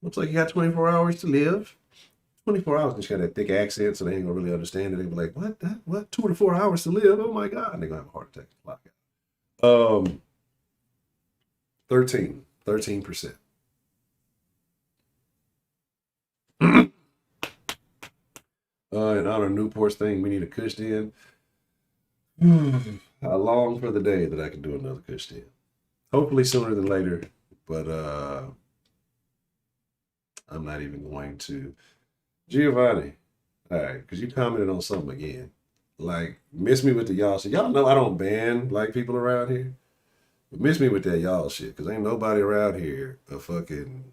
looks like you got 24 hours to live. 24 hours, and she got that thick accent, so they ain't gonna really understand it. They be like, what? 24 hours to live? Oh my God. And they're gonna have a heart attack. 13%. In honor of Newport's thing, we need a Kush Den. I long for the day that I can do another Kush Den. Hopefully sooner than later, but I'm not even going to. Giovanni, all right, because you commented on something again. Like, miss me with the y'all shit. Y'all know I don't ban like people around here. But miss me with that y'all shit, because ain't nobody around here a fucking.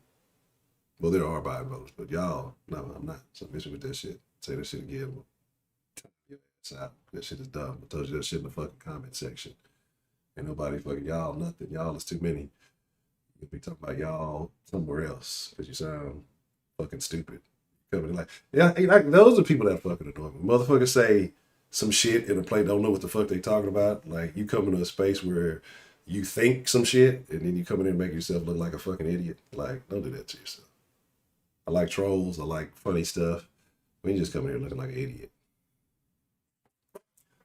Well, there are Biden voters, but y'all, no, I'm not. So miss me with that shit. Say that shit again. That shit is dumb. I told you that shit in the fucking comment section. Ain't nobody fucking y'all nothing. Y'all is too many. You'll be talking about y'all somewhere else because you sound fucking stupid. Coming like, yeah, like those are people that fucking annoy me. Motherfuckers say some shit in a play, don't know what the fuck they talking about. Like you come into a space where you think some shit and then you come in and make yourself look like a fucking idiot. Like, don't do that to yourself. I like trolls. I like funny stuff. We just come in here looking like an idiot.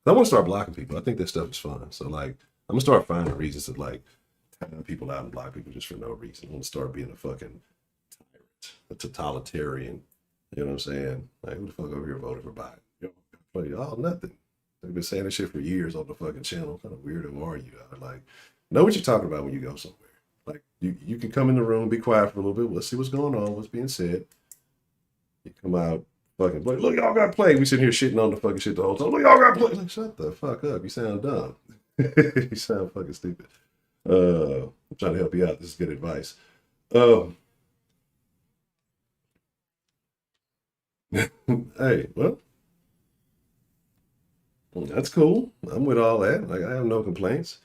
I want to start blocking people. I think that stuff is fun. So like, I'm gonna start finding reasons to like time people out and block people just for no reason. I'm gonna start being a fucking tyrant, a totalitarian. You know what I'm saying? Like, who the fuck over here voted for Biden? You know, oh, nothing. They've been saying this shit for years on the fucking channel. What kind of weirdo are you? Like, know what you're talking about when you go somewhere. Like, you can come in the room, be quiet for a little bit. Let's see what's going on, what's being said. You come out, fucking play. Look, y'all got to play. We sitting here shitting on the fucking shit the whole time. Look, y'all got to play. Like, shut the fuck up. You sound dumb. You sound fucking stupid. I'm trying to help you out. This is good advice. Hey, well, that's cool. I'm with all that. Like, I have no complaints.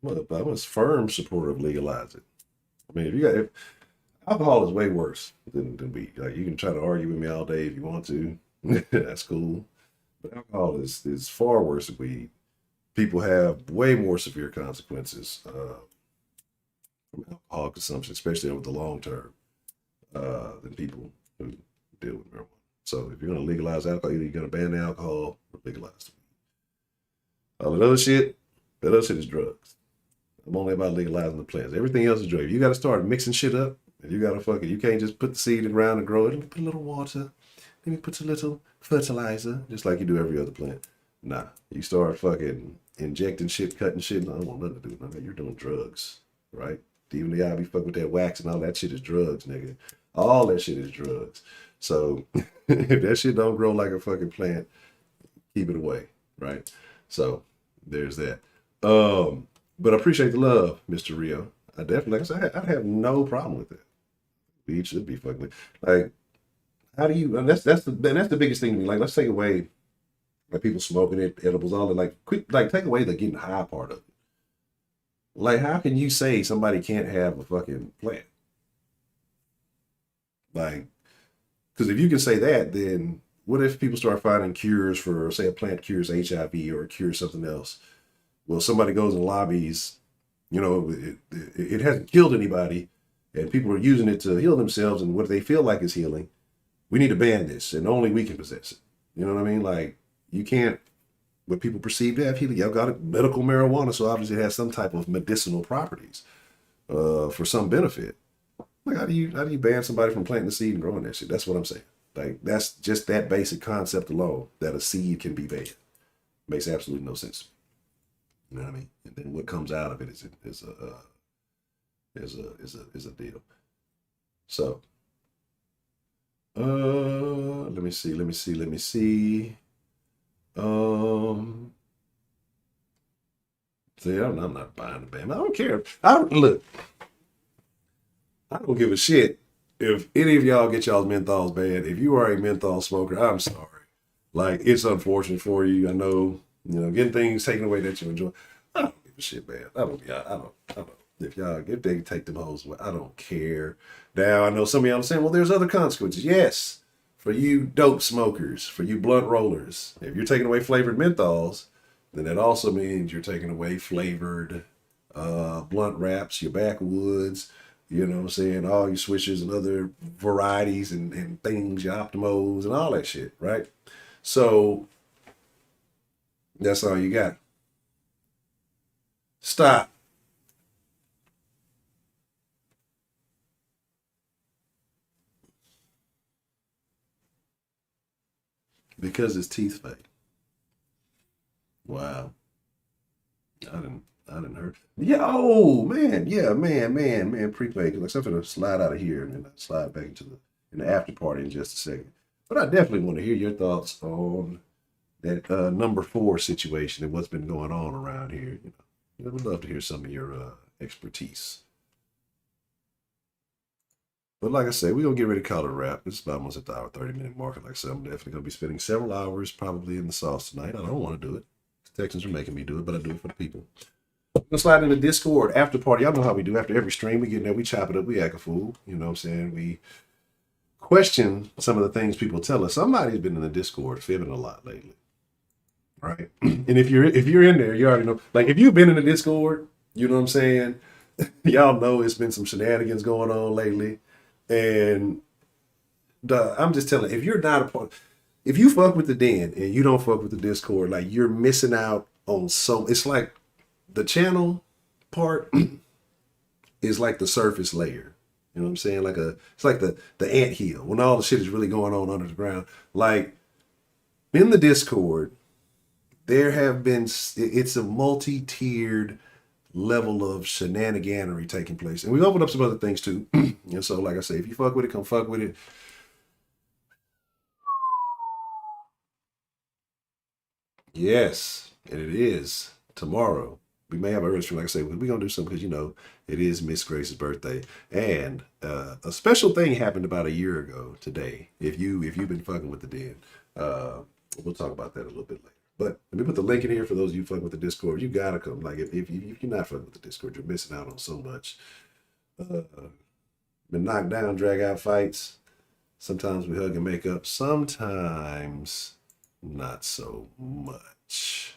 I'm a firm supporter of legalizing. I mean, if alcohol is way worse than weed. Like, you can try to argue with me all day if you want to. That's cool. But alcohol is far worse than weed. People have way more severe consequences from alcohol consumption, especially over the long term, than people who deal with marijuana. So if you're going to legalize alcohol, either you're going to ban the alcohol or legalize the weed. All that other shit is drugs. I'm only about legalizing the plants. Everything else is drugs. You got to start mixing shit up, and you got to you can't just put the seed in the ground and grow it. Let me put a little water. Let me put a little fertilizer, just like you do every other plant. Nah, you start fucking injecting shit, cutting shit. No, I don't want nothing to do with that. You're doing drugs, right? Even the I be fucking with that wax and all that shit is drugs, nigga. All that shit is drugs. So if that shit don't grow like a fucking plant, keep it away, right? So there's that. But I appreciate the love, Mr. Rio. I definitely, like I said, I have no problem with it. Weed should be fucking like. How do you? And that's the biggest thing to me. Like, let's take away like people smoking it, edibles, all that. Like, take away the getting high part of it. Like, how can you say somebody can't have a fucking plant? Like, because if you can say that, then what if people start finding cures for, say, a plant cures HIV or cures something else? Well, somebody goes and lobbies, you know, it hasn't killed anybody, and people are using it to heal themselves, and what they feel like is healing. We need to ban this, and only we can possess it. You know what I mean? Like, you can't, what people perceive to have healing. Y'all got medical marijuana, so obviously it has some type of medicinal properties for some benefit. Like, how do you ban somebody from planting a seed and growing that shit? That's what I'm saying. Like, that's just that basic concept alone, that a seed can be banned. Makes absolutely no sense. You know what I mean? And then what comes out of it is a deal. So, let me see. See, I'm not buying the ban. I don't care. I don't give a shit if any of y'all get y'all's menthols banned. If you are a menthol smoker, I'm sorry. Like, it's unfortunate for you. I know, getting things taken away that you enjoy. I don't give a shit, man. I don't. If they take them hoes away, I don't care. Now, I know some of y'all are saying, well, there's other consequences. Yes, for you dope smokers, for you blunt rollers, if you're taking away flavored menthols, then that also means you're taking away flavored blunt wraps, your backwoods, you know what I'm saying, all your swishers and other varieties and things, your Optimos and all that shit, right? So that's all you got. Stop. Because his teeth fake. Wow. I didn't hurt. Yeah, oh man, yeah, man, prepaid. Like something to slide out of here and then slide back into the after party in just a second. But I definitely want to hear your thoughts on that number 4 situation and what's been going on around here. I would love to hear some of your expertise. But like I said, we're going to get ready to call it a wrap. This is about almost at the hour 30-minute mark. Like I said, I'm definitely going to be spending several hours probably in the sauce tonight. I don't want to do it. The Texans are making me do it, but I do it for the people. I'm going to slide in the Discord after party. Y'all know how we do. After every stream, we get in there, we chop it up, we act a fool. You know what I'm saying? We question some of the things people tell us. Somebody's been in the Discord fibbing a lot lately. Right? And if you're in there, you already know. Like, if you've been in the Discord You know what I'm saying? Y'all know it's been some shenanigans going on lately. And I'm just telling, if you're not a part, if you fuck with the den and you don't fuck with the Discord, like you're missing out on so. It's like the channel part is like the surface layer. You know what I'm saying? It's like the ant hill when all the shit is really going on under the ground. Like in the Discord, there have been it's a multi-tiered level of shenaniganery taking place, and we opened up some other things too. And so, like I say, if you fuck with it, come fuck with it. Yes, and it is tomorrow. We may have a early stream, like I say, we're gonna do something because it is Miss Grace's birthday, and a special thing happened about a year ago today. If you've been fucking with the den, we'll talk about that a little bit later. But let me put the link in here for those of you fucking with the Discord. You gotta come. Like if you're not fucking with the Discord, you're missing out on so much. Uh, been knocked down, drag out fights. Sometimes we hug and make up. Sometimes not so much.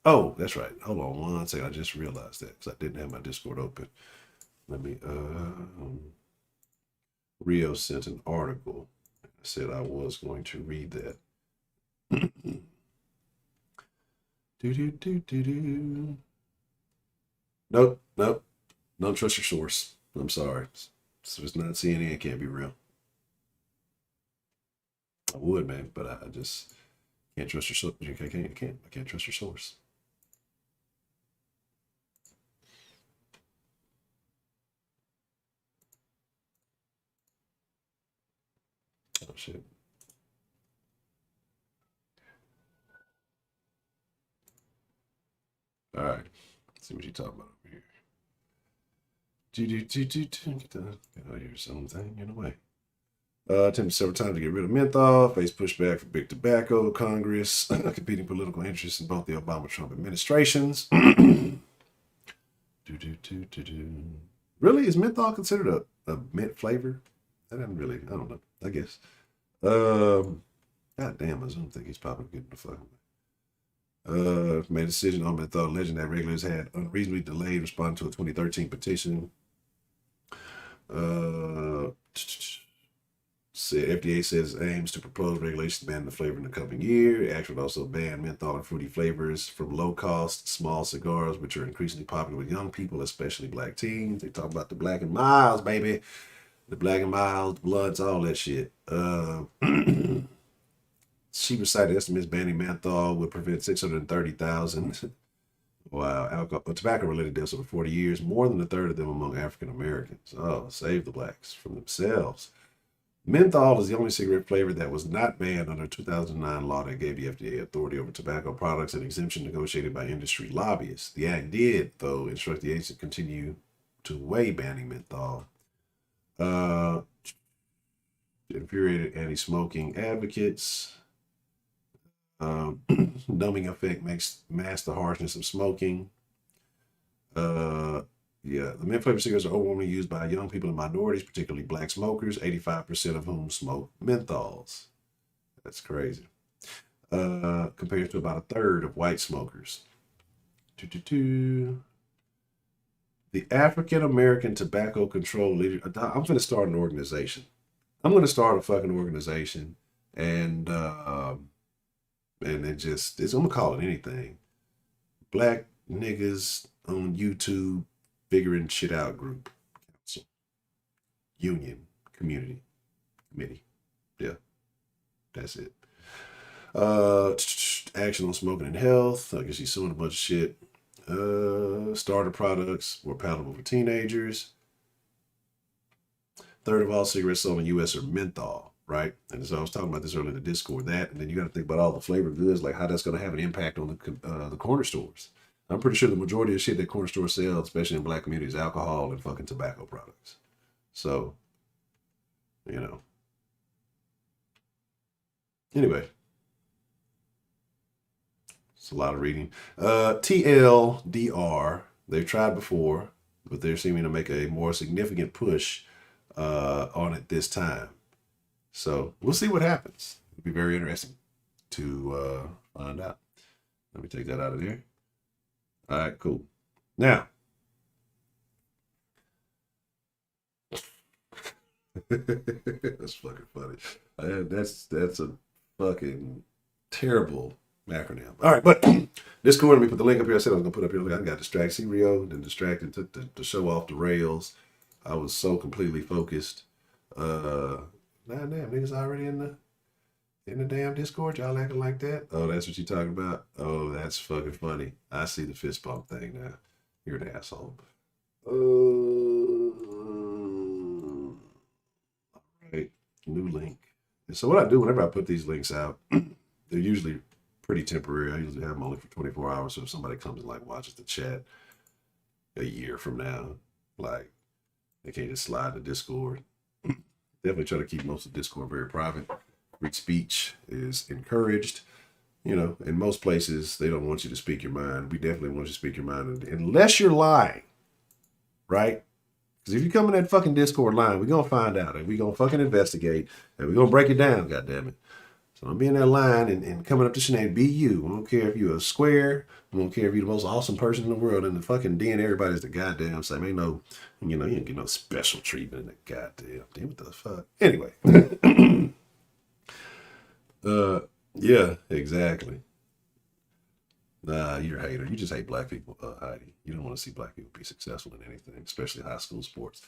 Oh, that's right. Hold on one second. I just realized that because I didn't have my Discord open. Let me. Rio sent an article. I said I was going to read that. Do. Nope. Don't trust your source. I'm sorry. So it's not CNN. It can't be real. I would, man, but I just can't trust your source. I can't trust your source. Oh shit. All right. Let's see what you talking about over here. Get out here, something in a way. Attempted several times to get rid of menthol, faced pushback from big tobacco, Congress, competing political interests in both the Obama-Trump administrations. Really, is menthol considered a mint flavor? I don't know. I guess. God damn, I don't think he's popping good in the fucking. Made a decision on menthol, alleging that regulators had unreasonably delayed responding to a 2013 petition. FDA says aims to propose regulations to ban the flavor in the coming year. The act would also ban menthol and fruity flavors from low-cost small cigars, which are increasingly popular with young people, especially black teens. They talk about the Black and Milds, baby. The Black and Milds, Bloods, all that shit. She recited estimates banning menthol would prevent 630,000 alcohol, tobacco-related deaths over 40 years, more than a third of them among African Americans. Oh, save the blacks from themselves. Menthol is the only cigarette flavor that was not banned under a 2009 law that gave the FDA authority over tobacco products, an exemption negotiated by industry lobbyists. The act did, though, instruct the agency to continue to weigh banning menthol. Infuriated anti-smoking advocates. Numbing effect masks the harshness of smoking. The mint flavored cigarettes are overwhelmingly used by young people and minorities, particularly black smokers, 85% of whom smoke menthols. That's crazy. Compared to about a third of white smokers. The African American Tobacco Control Leader. I'm going to start an organization. I'm going to start a fucking organization, and it just, I'm going to call it anything. Black niggas on YouTube figuring shit out group, council, union, community, committee. Yeah, that's it. Action on smoking and health. I guess she's suing a bunch of shit. Starter products were palatable for teenagers. Third of all cigarettes sold in the U.S. are menthol, right? And so I was talking about this earlier in the Discord. That, and then you got to think about all the flavored goods, like how that's going to have an impact on the corner stores. I'm pretty sure the majority of shit that corner stores sell, especially in black communities, is alcohol and fucking tobacco products. So, Anyway, it's a lot of reading. TLDR, they've tried before, but they're seeming to make a more significant push on it this time. So we'll see what happens. It'll be very interesting to find out. Let me take that out of there. All right, cool. Now, That's fucking funny. That's a fucking terrible acronym. All right, but Discord, let me put the link up here. I said I was gonna put up here. I got distracted. See Rio, then distracted, took the show off the rails. I was so completely focused. Nah, damn, niggas already in the damn Discord. Y'all acting like that? Oh, that's what you talking about? Oh, that's fucking funny. I see the fist bump thing now. You're an asshole. Right. New link. And so what I do whenever I put these links out, they're usually pretty temporary. I usually have them only for 24 hours. So if somebody comes and like watches the chat a year from now, like they can't just slide to Discord. Definitely try to keep most of Discord very private. Free speech is encouraged. You know, in most places, they don't want you to speak your mind. We definitely want you to speak your mind unless you're lying, right? Because if you come in that fucking Discord line, we're going to find out and we're going to fucking investigate and we're going to break it down, goddammit. So don't be in that line and coming up to Sinead, be you. I don't care if you're a square. I don't care if you're the most awesome person in the world and the fucking D and everybody's the goddamn same. Ain't no, you know, you ain't get no special treatment in the goddamn thing. What the fuck? Anyway. Yeah, exactly. Nah, you're a hater. You just hate black people, Heidi. You don't want to see black people be successful in anything, especially high school sports.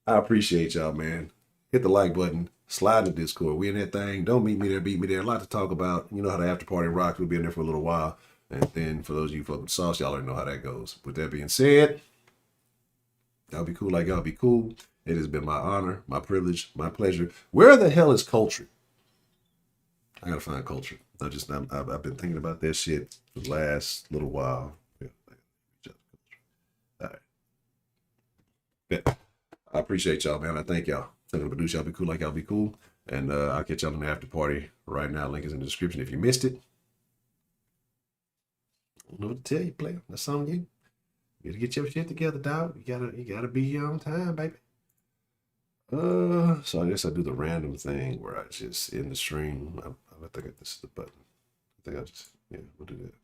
I appreciate y'all, man. Hit the like button. Slide in the Discord. We in that thing. Don't meet me there, beat me there. A lot to talk about. You know how the after party rocks. We'll be in there for a little while. And then for those of you fucking sauce, y'all already know how that goes. With that being said, y'all be cool like y'all be cool. It has been my honor, my privilege, my pleasure. Where the hell is culture? I gotta find culture. I've been thinking about that shit for the last little while. Yeah. All right. Yeah. I appreciate y'all, man. I thank y'all. Tell them to produce y'all be cool like y'all be cool. And I'll catch y'all in the after party right now. Link is in the description. If you missed it, I don't know what to tell you, player. That's on you. You gotta get your shit together, dog. You gotta be here on time, baby. So I guess I do the random thing where I just in the stream. I think this is the button. I think I just, yeah, we'll do that.